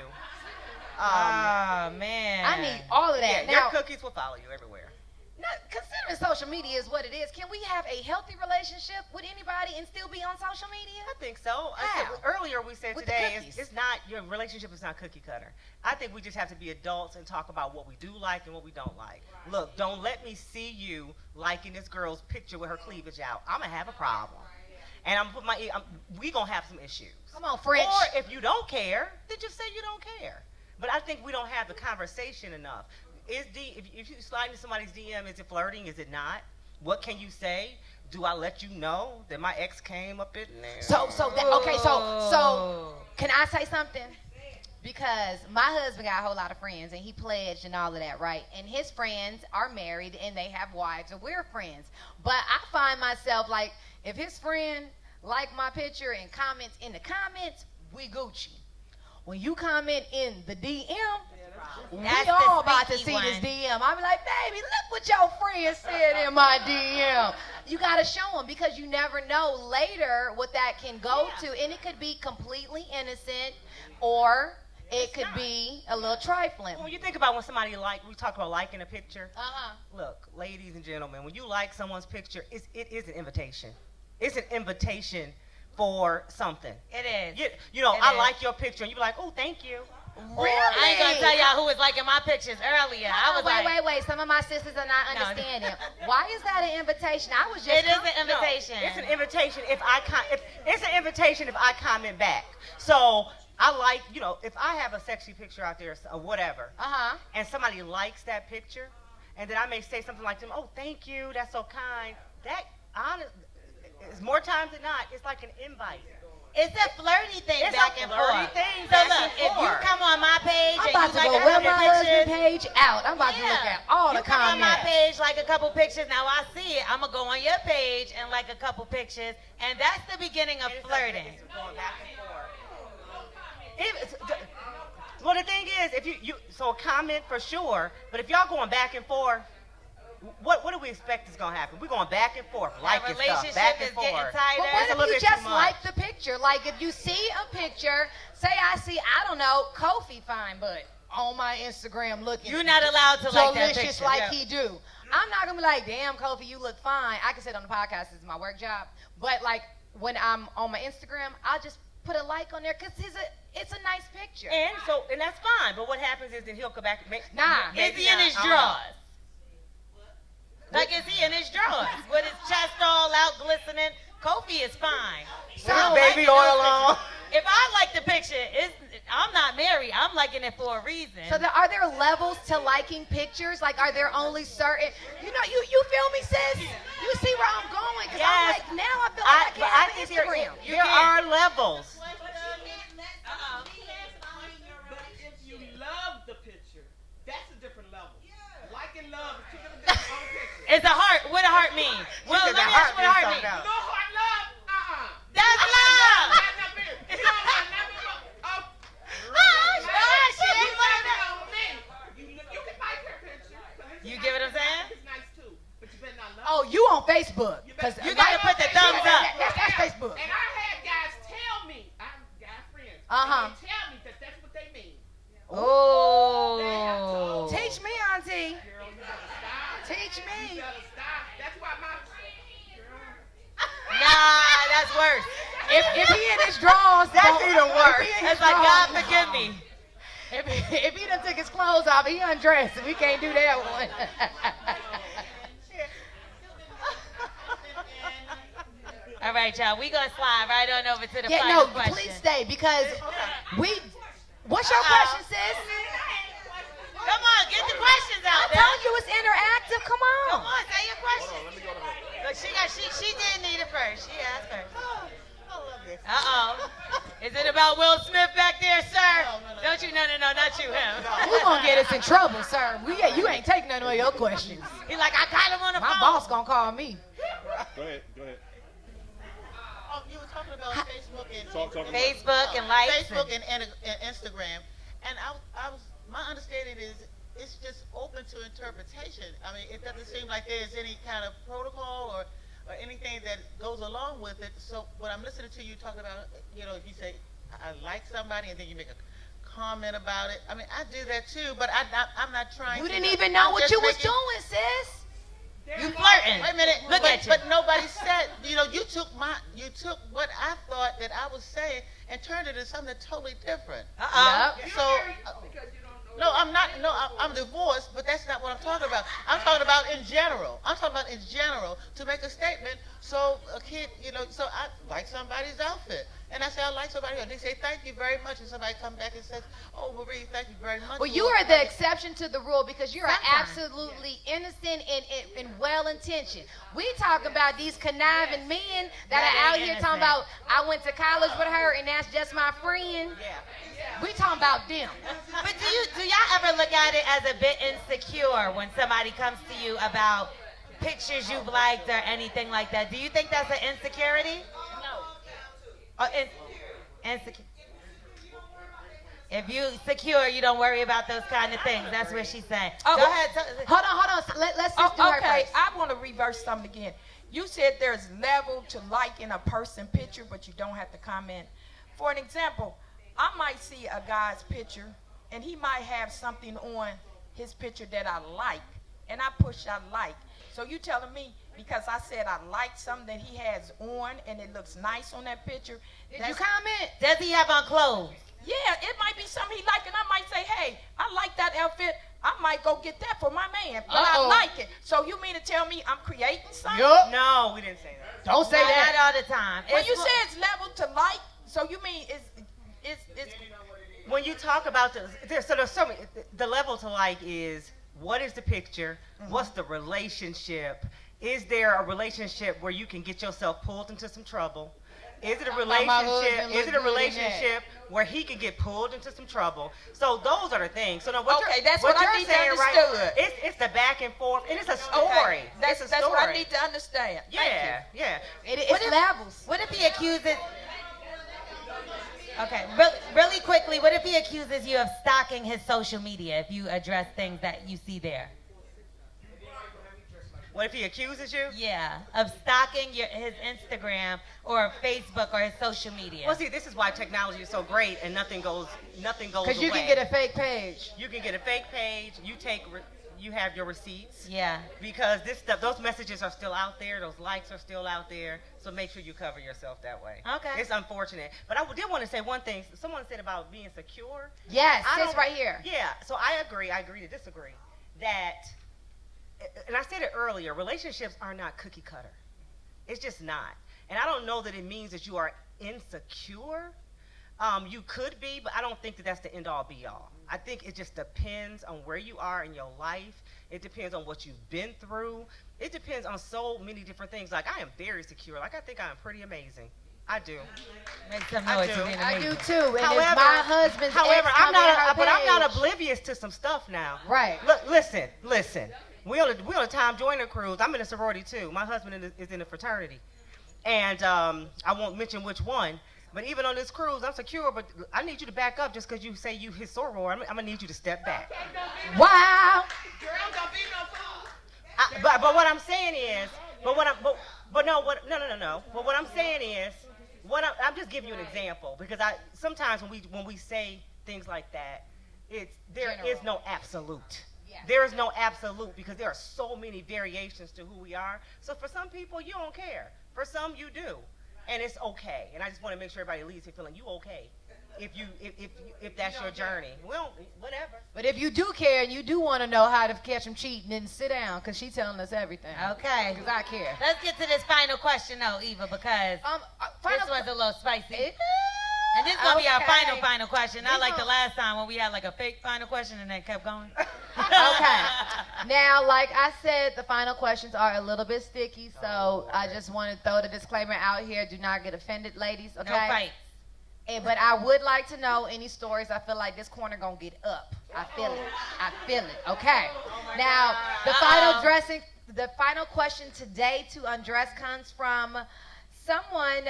Oh man. I need all of that. Yeah, Now, your cookies will follow you everywhere. now, considering social media is what it is, can we have a healthy relationship with anybody and still be on social media? I think so. How? Earlier we said With the today cookies. it's not your relationship is not cookie cutter. I think we just have to be adults and talk about what we do like and what we don't like. Look, don't let me see you liking this girl's picture with her cleavage out. I'm gonna have a problem, and we gonna have some issues. Come on, French. Or if you don't care, then just say you don't care. But I think we don't have the conversation enough. If you slide into somebody's DM, is it flirting? Is it not? What can you say? do I let you know that my ex came up in there? So can I say something? Because my husband got a whole lot of friends, and he pledged and all of that, right? And his friends are married, and they have wives, and we're friends. But I find myself like, if his friend like my picture and comments in the comments, we Gucci. When you comment in the DM, we all about to see this DM. I be like, baby, look what your friend said in my DM. You got to show them, because you never know later what that can go to. And it could be completely innocent, or it could be a little trifling. When you think about when somebody we talk about liking a picture. Uh-huh. Look, ladies and gentlemen, when you like someone's picture, it is an invitation. It's an invitation for something. It is. I like your picture, and you be like, oh, thank you. Really? I ain't gonna tell y'all who was liking my pictures earlier. Wait. Some of my sisters are not understanding. Why is that an invitation? I was just. It is an invitation. No, it's an invitation it's an invitation if I comment back. So I like, if I have a sexy picture out there or whatever, and somebody likes that picture, and then I may say something like to them, oh, thank you, that's so kind. That is more times than not, it's like an invite. It's a flirty thing back and forth. So look, if you come on my page I'm and about you to like go a wear couple my husband pictures, page out. I'm about to look at all the you come on my comments. page, like a couple pictures. Now I see it. I'm gonna go on your page and like a couple pictures, and that's the beginning of flirting. Well, the thing is, if you so comment for sure, but if y'all going back and forth, what do we expect is gonna happen? We're going back and forth, liking stuff, back and forth. Tighter. But what if you just like the picture? Like if you see a picture, say I see, I don't know, Kofi fine, but on my Instagram looking, You're not allowed to like that delicious picture. like he do. I'm not gonna be like, damn, Kofi, you look fine. I can say it on the podcast, this is my work job. But like when I'm on my Instagram, I'll just put a like on there because it's a nice picture. And that's fine. But what happens is that he'll come back and Is he in his drawers? Like, is he in his drawers with his chest all out glistening? Kofi is fine. So baby oil on. If I like the picture, I'm not married. I'm liking it for a reason. So are there levels to liking pictures? Like, are there only certain? You feel me, sis? You see where I'm going? Because I'm like, now I feel like I can't have an Instagram. There are levels. But if you love the picture, that's a different level. Like and love is two different things on the picture. It's a heart. What a heart mean? Well, let me ask you what a heart means. No heart love? That's love. You get what I'm saying? It's nice too, but you better not love. Oh, you on Facebook? Because You gotta put the thumbs up. That's Facebook. And I had guys tell me, I have guy friends, they tell me that that's what they mean. Oh. Teach me, Auntie. Girl, you better stop. Teach me. You better stop. That's why my Nah, that's worse. If he in his drawers, That's even worse. It's like, God forgive me. If he done took his clothes off, he undressed. We can't do that one. All right, y'all. We gonna slide right on over to the final question. Please stay because what's your question, sis? Come on, get the questions out. I told you it's interactive. Come on. Come on, say your question. Look, she did need it first. She asked first. Uh-oh. Is it about Will Smith back there, sir? Don't you? No, not you, him. You're going to get us in trouble, sir. You ain't taking none of your questions. He's like, I got him on the phone. My boss going to call me. Go ahead. You were talking about Facebook and Facebook and likes. Facebook and Instagram, and I was my understanding is it's just open to interpretation. I mean, it doesn't seem like there's any kind of protocol or anything that goes along with it. So when I'm listening to you talk about, if you say I like somebody and then you make a comment about it. I mean, I do that too, but I'm not trying. You didn't even know what you was doing, sis. You flirting. Wait a minute. Look at you. But nobody said, you took what I thought that I was saying and turned it into something totally different. Yep. So, no, I'm not. No, I'm divorced, but that's not what I'm talking about. I'm talking about in general. I'm talking about in general to make a statement So a kid, so I like somebody's outfit. And I say, I like somebody else. They say, thank you very much. And somebody come back and says, oh, Marie, thank you very much. Well, you are the exception to the rule because you are absolutely innocent and well-intentioned. We talk about these conniving men that are out here talking about, I went to college with her and that's just my friend. Yeah. We talking about them. But do y'all ever look at it as a bit insecure when somebody comes to you about pictures you've liked or anything like that? Do you think that's an insecurity? Oh, insecure. If you secure, you don't worry about those kind of things. That's what she's saying. Oh, go ahead. Hold on. Let's just do her first. I want to reverse something again. You said there's level to liking a person picture, but you don't have to comment. For an example, I might see a guy's picture, and he might have something on his picture that I like, and I push I like. So you telling me because I said I like something that he has on and it looks nice on that picture. Did you comment? Does he have on clothes? Yeah, it might be something he like, and I might say, hey, I like that outfit. I might go get that for my man, but I like it. So you mean to tell me I'm creating something? Yup. No, we didn't say that. Don't say that. Not all the time. When you say it's level to like, so you mean it's when you talk about there's so many, the level to like is what is the picture? What's the relationship? Is there a relationship where you can get yourself pulled into some trouble? Is it a relationship? Is it a relationship where he can get pulled into some trouble? So those are the things. So now that's what I need to understand. Right, it's the back and forth, and it's a story. Okay. That's a story. what I need to understand. Yeah. It's levels. What if he accuses? Okay, really quickly, what if he accuses you of stalking his social media if you address things that you see there? What if he accuses you? Yeah, of stalking his Instagram or Facebook or his social media. Well, see, this is why technology is so great and nothing goes away. Because you can get a fake page. You can get a fake page. You have your receipts. Yeah. Because those messages are still out there. Those likes are still out there. So make sure you cover yourself that way. Okay. It's unfortunate. But I did want to say one thing. Someone said about being secure. Yes, it's right here. Yeah. So I agree to disagree. That, and I said it earlier, relationships are not cookie cutter. It's just not. And I don't know that it means that you are insecure. You could be, but I don't think that that's the end all be all. I think it just depends on where you are in your life. It depends on what you've been through. It depends on so many different things. Like, I am very secure. Like, I think I am pretty amazing. I do. Make some noise. I do too. And however, my husband's I'm not oblivious to some stuff now. Right. Look, listen. We on a Tom Joyner cruise. I'm in a sorority too. My husband is in a fraternity, and I won't mention which one. But even on this cruise, I'm secure. But I need you to back up just because you say you his soror. I'm gonna need you to step back. Wow. Girl, don't be no fool. But what I'm saying is, no. But what I'm saying is, I'm just giving you an example because sometimes when we say things like that, there is no absolute. Yeah. There is no absolute because there are so many variations to who we are. So for some people, you don't care. For some, you do. And it's okay. And I just want to make sure everybody leaves here feeling you okay. If that's your journey. Well, whatever. But if you do care and you do want to know how to catch them cheating, then sit down because she's telling us everything. Okay. Because I care. Let's get to this final question though, Eva, because this was a little spicy. And this is going to be our final question. Not like the last time when we had like a fake final question and then kept going. Okay. Now, like I said, the final questions are a little bit sticky, so I just want to throw the disclaimer out here. Do not get offended, ladies, okay? No fights. But I would like to know any stories. I feel like this corner going to get up. I feel it. Okay. Now, the final question today to undress comes from someone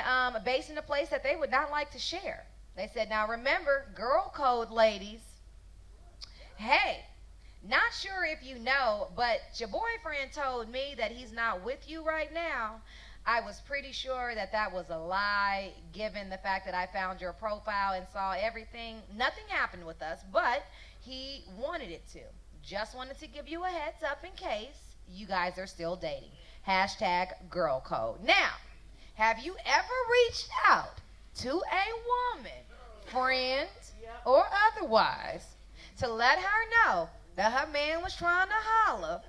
based in a place that they would not like to share. They said, now remember, girl code, ladies. Hey, not sure if you know, but your boyfriend told me that he's not with you right now. I was pretty sure that was a lie, given the fact that I found your profile and saw everything. Nothing happened with us, but he wanted it to. Just wanted to give you a heads up in case you guys are still dating. #girl code. Now, have you ever reached out to a woman, friend or otherwise, to let her know that her man was trying to holler?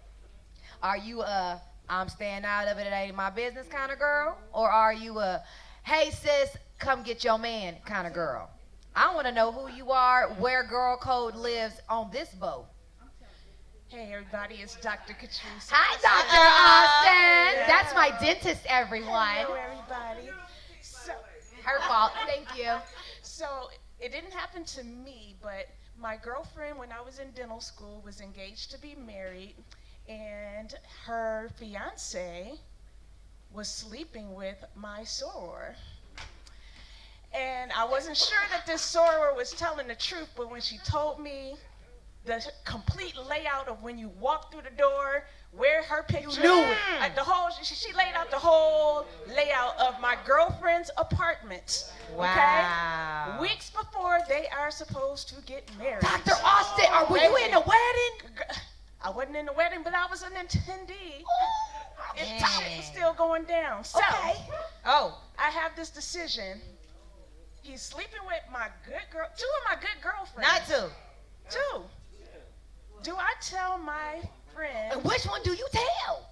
Are you a I'm staying out of it, it ain't my business kind of girl? Or are you a, hey sis, come get your man kind of girl? I want to know who you are, where girl code lives on this boat. Hey everybody, it's Dr. Catrice. Hi, Dr. Austin. That's my dentist, everyone. Hello everybody. So, Her fault. Thank you. so it didn't happen to me, but my girlfriend when I was in dental school was engaged to be married, and her fiance was sleeping with my soror. And I wasn't sure that this soror was telling the truth, but when she told me the complete layout of when you walk through the door, where her picture, knew it. The whole, she laid out the whole layout of my girlfriend's apartment. Wow. Okay? Weeks before they are supposed to get married. Dr. Austin, were you in the wedding? I wasn't in the wedding, but I was an attendee. Dang. It's still going down. So, Oh. I have this decision. He's sleeping with my good girl, two of my good girlfriends. Not two. Two. Do I tell my friend? And which one do you tell?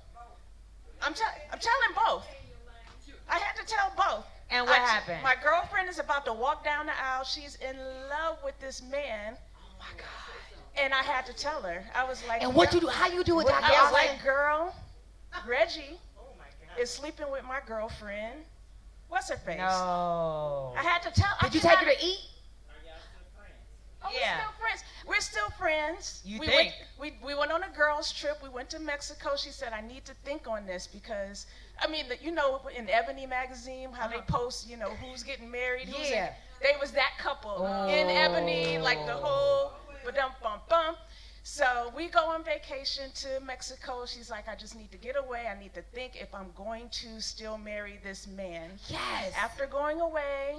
I'm telling both. I had to tell both. And what happened? My girlfriend is about to walk down the aisle. She's in love with this man. Oh my God. And I had to tell her. I was like, And what you do? How you do it, Dr. I was Austin? like, girl, Reggie is sleeping with my girlfriend. What's her face? No. I had to tell. Did you take her to eat? Oh, Yeah. we're still friends. We're still friends. You we think? We went on a girls' trip. We went to Mexico. She said, I need to think on this because, I mean, you know, in Ebony magazine, how they post, you know, who's getting married. Who's Yeah. they was that couple in Ebony, like the whole ba-dum-bum-bum. So we go on vacation to Mexico. She's like, I just need to get away. I need to think if I'm going to still marry this man. Yes. After going away,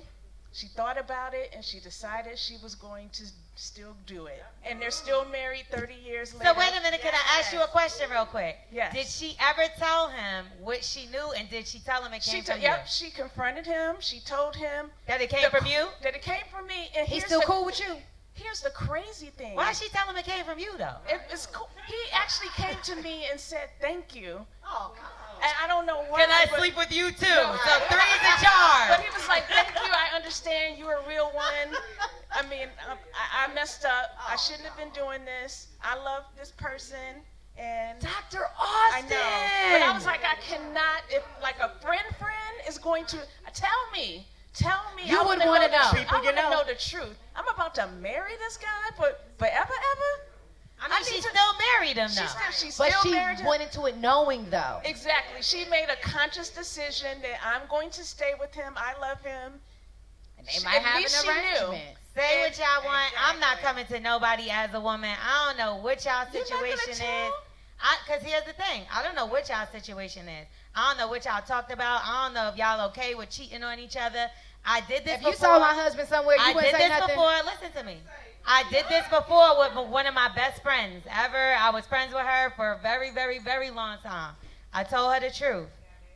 she thought about it and she decided she was going to still do it. And they're still married 30 years later. So wait a minute, can I ask you a question real quick? Yes. Did she ever tell him what she knew, and did she tell him it came from you? Yep, she confronted him. She told him That it came from you? that it came from me. And He's here's still the- cool with you? Here's the crazy thing. Why she tell him it came from you though? It's cool. He actually came to me and said thank you. Oh, And I don't know why. Can I but- sleep with you too? So three's a charm. But he was like, thank you, I understand, you're a real one. I mean, I messed up. I shouldn't have been doing this. I love this person. And Dr. I Austin. know. But I was like, I cannot, if like a friend is going to, tell me. You I would wanna wanna the know. truth. I You want to know. know the truth. I'm about to marry this guy for forever, ever? I mean, she still married him though. She But still she married him. went into it knowing, though. Exactly. She made a conscious decision that I'm going to stay with him. I love him. And they might At have least an she knew. arrangement. Say what y'all want. I'm not coming to nobody as a woman. I don't know what y'all You're not gonna situation is. tell? Because here's the thing. I don't know what y'all situation is. I don't know what y'all talked about. I don't know if y'all okay with cheating on each other. I did this If before. you saw my husband somewhere, you I wouldn't did say this nothing. before. Listen to me. I did this before with one of my best friends ever. I was friends with her for a very, very, very long time. I told her the truth.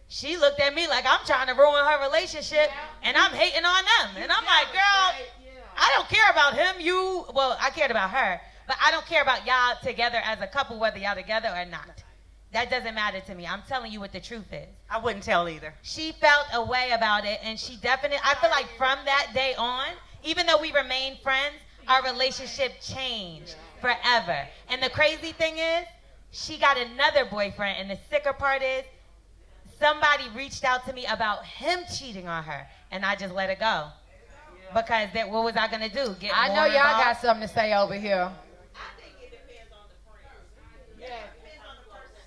She looked at me like I'm trying to ruin her relationship, and I'm hating on them. And I'm like, girl, I don't care about him. Well, I cared about her, but I don't care about y'all together as a couple, whether y'all together or not. That doesn't matter to me. I'm telling you what the truth is. I wouldn't tell either. She felt a way about it, and she definitely, I feel like from that day on, even though we remained friends, our relationship changed forever. And the crazy thing is, she got another boyfriend, and the sicker part is, somebody reached out to me about him cheating on her, and I just let it go. Because what was I going to do? Get I know more y'all involved? got something to say over here.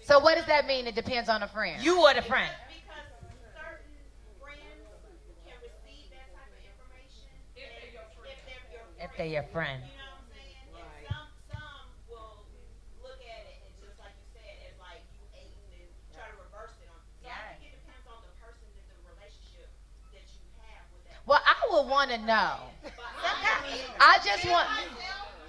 So what does that mean? It depends on the friend. You or the friend. Because certain friends can receive that type of information if they're your friend. If they're your friend. You know what I'm saying? And some will look at it and just like you said, as like you aiding and try to reverse it on. So I think it depends on the person and the relationship that you have with that. Well, I would want to know. I just want,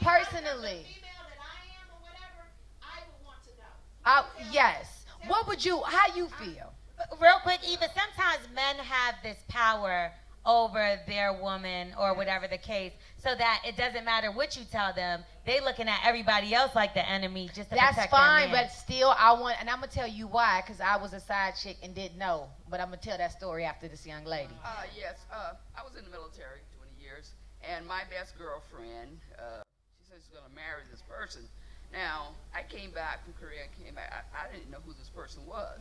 personally. Female that I am or whatever, I would want to know. Yes. What would you, how you feel? Real quick, Eva, sometimes men have this power over their woman or whatever the case, so that it doesn't matter what you tell them, they looking at everybody else like the enemy just to That's protect fine, their man. but still, I want, and I'm gonna tell you why, because I was a side chick and didn't know. But I'm gonna tell that story after this young lady. Yes, I was in the military 20 years, and my best girlfriend, she said she's going to marry this person. Now, I came back from Korea and came back. I didn't know who this person was,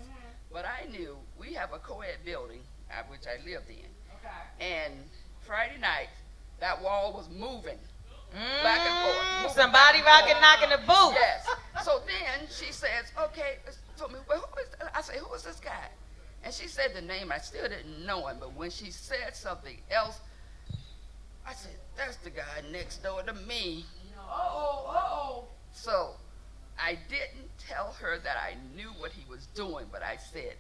but I knew we have a co-ed building, which I lived in. And Friday night, that wall was moving back and forth. Somebody knocking the boot. Yes. So then she says, okay, told me, well, who is that? I said, who is this guy? And she said the name. I still didn't know him, but when she said something else, I said, that's the guy next door to me. So I didn't tell her that I knew what he was doing, but I said,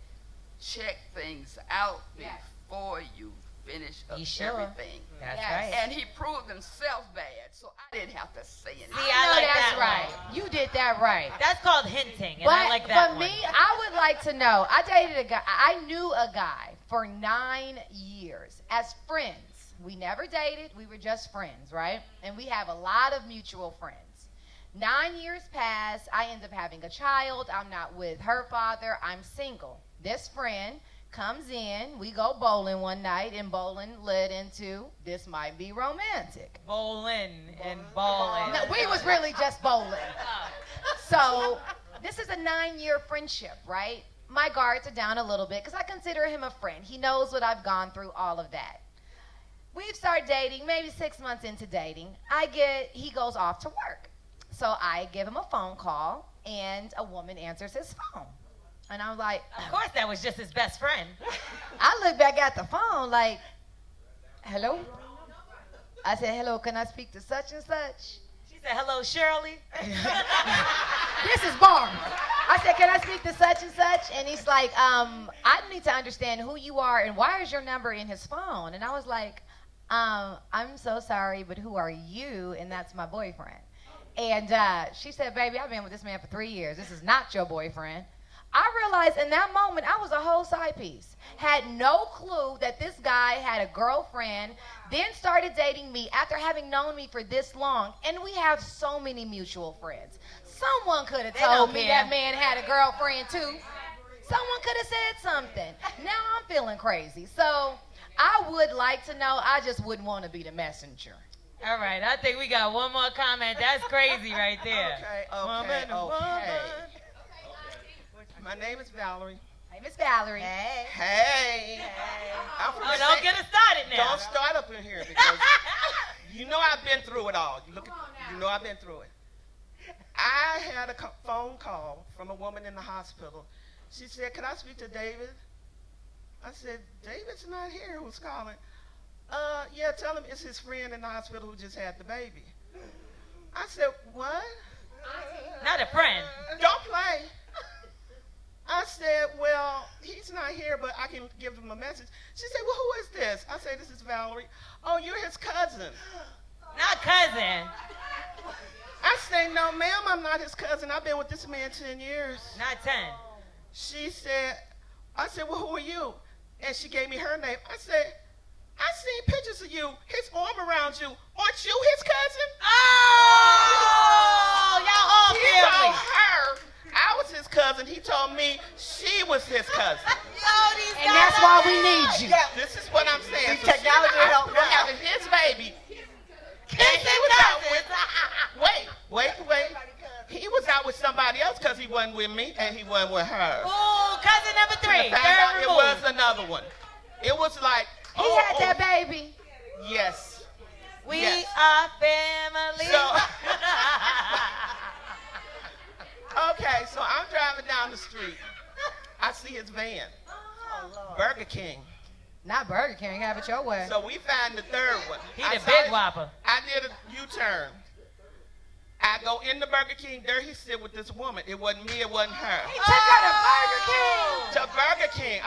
check things out before you finish up everything. That's right. And he proved himself bad, so I didn't have to say anything. See, I like that's that right. one. You did that right. That's called hinting, and But I like that for one. me, I would like to know. I dated a guy. I knew a guy for 9 years as friends. We never dated. We were just friends, right? And we have a lot of mutual friends. 9 years pass. I end up having a child. I'm not with her father. I'm single. This friend comes in. We go bowling one night, and bowling led into this might be romantic. Bowling and balling. No, we was really just bowling. So this is a 9-year friendship, right? My guards are down a little bit because I consider him a friend. He knows what I've gone through, all of that. We've started dating, maybe 6 months into dating. He goes off to work. So I give him a phone call, and a woman answers his phone. And I'm like, Of course, that was just his best friend. I look back at the phone like, hello? I said, hello, can I speak to such and such? She said, hello, Shirley. This is Barbara. I said, can I speak to such and such? And he's like, I need to understand who you are and why is your number in his phone? And I was like, I'm so sorry, but who are you? And that's my boyfriend. And she said, baby, I've been with this man for 3 years. This is not your boyfriend. I realized in that moment I was a whole side piece. Had no clue that this guy had a girlfriend, then started dating me after having known me for this long. And we have so many mutual friends. Someone could have told me that man had a girlfriend too. Someone could have said something. Now I'm feeling crazy. So I would like to know. I just wouldn't want to be the messenger. All right, I think we got one more comment. That's crazy right there. Okay. My name is Valerie. Hey, Miss Valerie. Hey. I'm from Don't get us started now. Don't start up in here because you know I've been through it all. You know I've been through it. I had a phone call from a woman in the hospital. She said, "Can I speak to David?" I said, "David's not here. Who's calling?" Yeah, tell him it's his friend in the hospital who just had the baby. I said, "What?" Not a friend. Don't play. I said, well, he's not here, but I can give him a message. She said, well, who is this? I said, this is Valerie. Oh, you're his cousin. Not cousin. I said, no, ma'am, I'm not his cousin. I've been with this man 10 years. Not 10. She said, I said, well, who are you? And she gave me her name. I said, I seen pictures of you, his arm around you. Aren't you his cousin? Oh, y'all all He family. told her I was his cousin. He told me she was his cousin. And that's why we need you. This is what I'm saying. See, technology help now. Having his baby. Wait. He was out with somebody else because he wasn't with me and he wasn't with her. Ooh, cousin number 3. I found out it was another one. It was like, He had that baby. Yes. We Yes. are family. Okay, so I'm driving down the street. I see his van. Burger King. Not Burger King, have it your way. So we find the third one. He the big whopper. I did a U-turn. I go in the Burger King. There he sit with this woman. It wasn't me. It wasn't her. He took her to Burger King. To Burger King.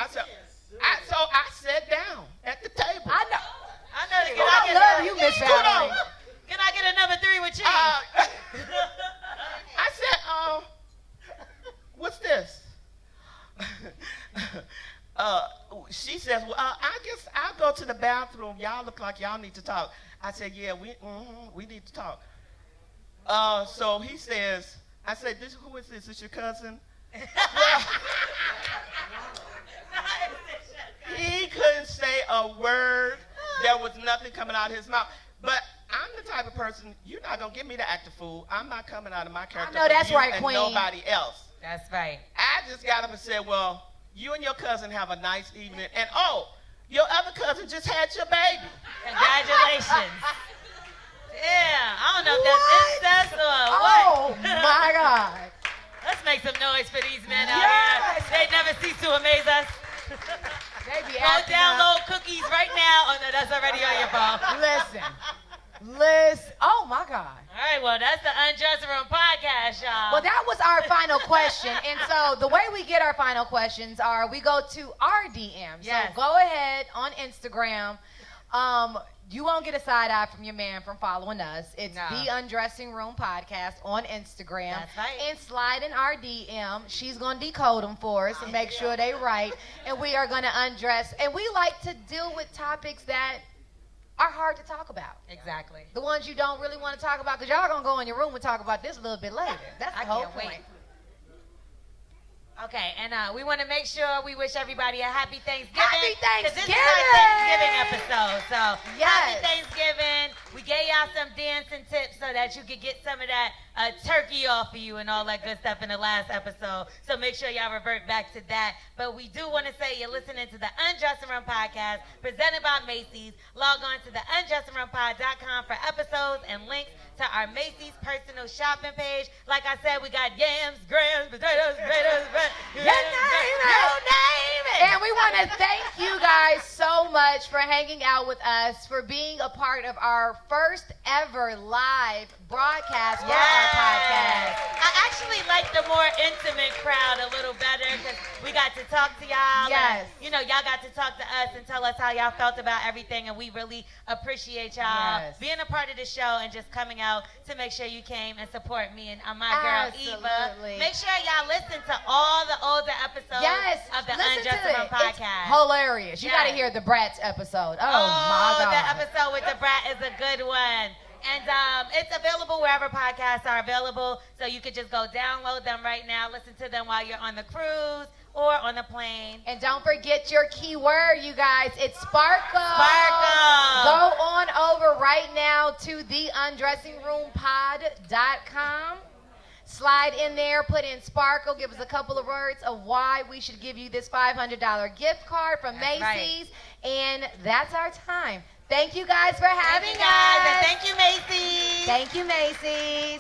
So I sat down at the table. I know. I love you, Miss Valerie. Can I get a number 3 with cheese? I said, what's this? She says, well, I guess I'll go to to the bathroom. Y'all look like y'all need to talk. I said, yeah, we need to talk. So he says, I said, who is this? Is your cousin? Well, he couldn't say a word. There was nothing coming out of his mouth. But I'm the type of person, you're not going to get me to act a fool. I'm not coming out of my character. I know that's right, and Queen. Nobody else. That's right. I just got up and said, well, you and your cousin have a nice evening. And, your other cousin just had your baby. Congratulations. Yeah, I don't know if that's incest or what. Oh, my God. Let's make some noise for these men out here. They never cease to amaze us. They be Go acting download up. cookies right now. Oh, no, that's already on your phone. Listen. Oh, my God. All right, well, that's the Undressing Room podcast, y'all. Well, that was our final question. And so the way we get our final questions are we go to our DM. Yes. So go ahead on Instagram. You won't get a side eye from your man from following us. It's the Undressing Room podcast on Instagram. That's right. And slide in our DM. She's going to decode them for us and make sure they right. And we are going to undress. And we like to deal with topics that are hard to talk about. Exactly. The ones you don't really want to talk about, because y'all going to go in your room and talk about this a little bit later. That's the whole point. Okay, and we want to make sure we wish everybody a happy Thanksgiving. Happy 'cause Thanksgiving! This is our Thanksgiving episode, so Yes. happy Thanksgiving. We gave y'all some dancing tips so that you could get some of that turkey off of you and all that good stuff in the last episode. So make sure y'all revert back to that. But we do want to say you're listening to the Undressing Room podcast presented by Macy's. Log on to the undressingroompod.com for episodes and links to our Macy's personal shopping page. Like I said, we got yams, grams, potatoes, You name it. And we want to thank you guys so much for hanging out with us, for being a part of our first ever live broadcast for our podcast. I actually like the more intimate crowd a little better because we got to talk to y'all. Yes. And, y'all got to talk to us and tell us how y'all felt about everything, and we really appreciate y'all being a part of the show and just coming out to make sure you came and support me and my girl Eva. Make sure y'all listen to all the older episodes of the Undressing Room podcast. It's hilarious. You got to hear the Bratz episode. Oh my God. The episode with the brat is a good one. And it's available wherever podcasts are available. So you could just go download them right now, listen to them while you're on the cruise or on the plane. And don't forget your keyword, you guys. It's sparkle. Sparkle. Go on over right now to theundressingroompod.com. Slide in there, put in sparkle, give us a couple of words of why we should give you this $500 gift card from Macy's. Right. And that's our time. Thank you guys for having us. And thank you, Macy. Thank you, Macy's.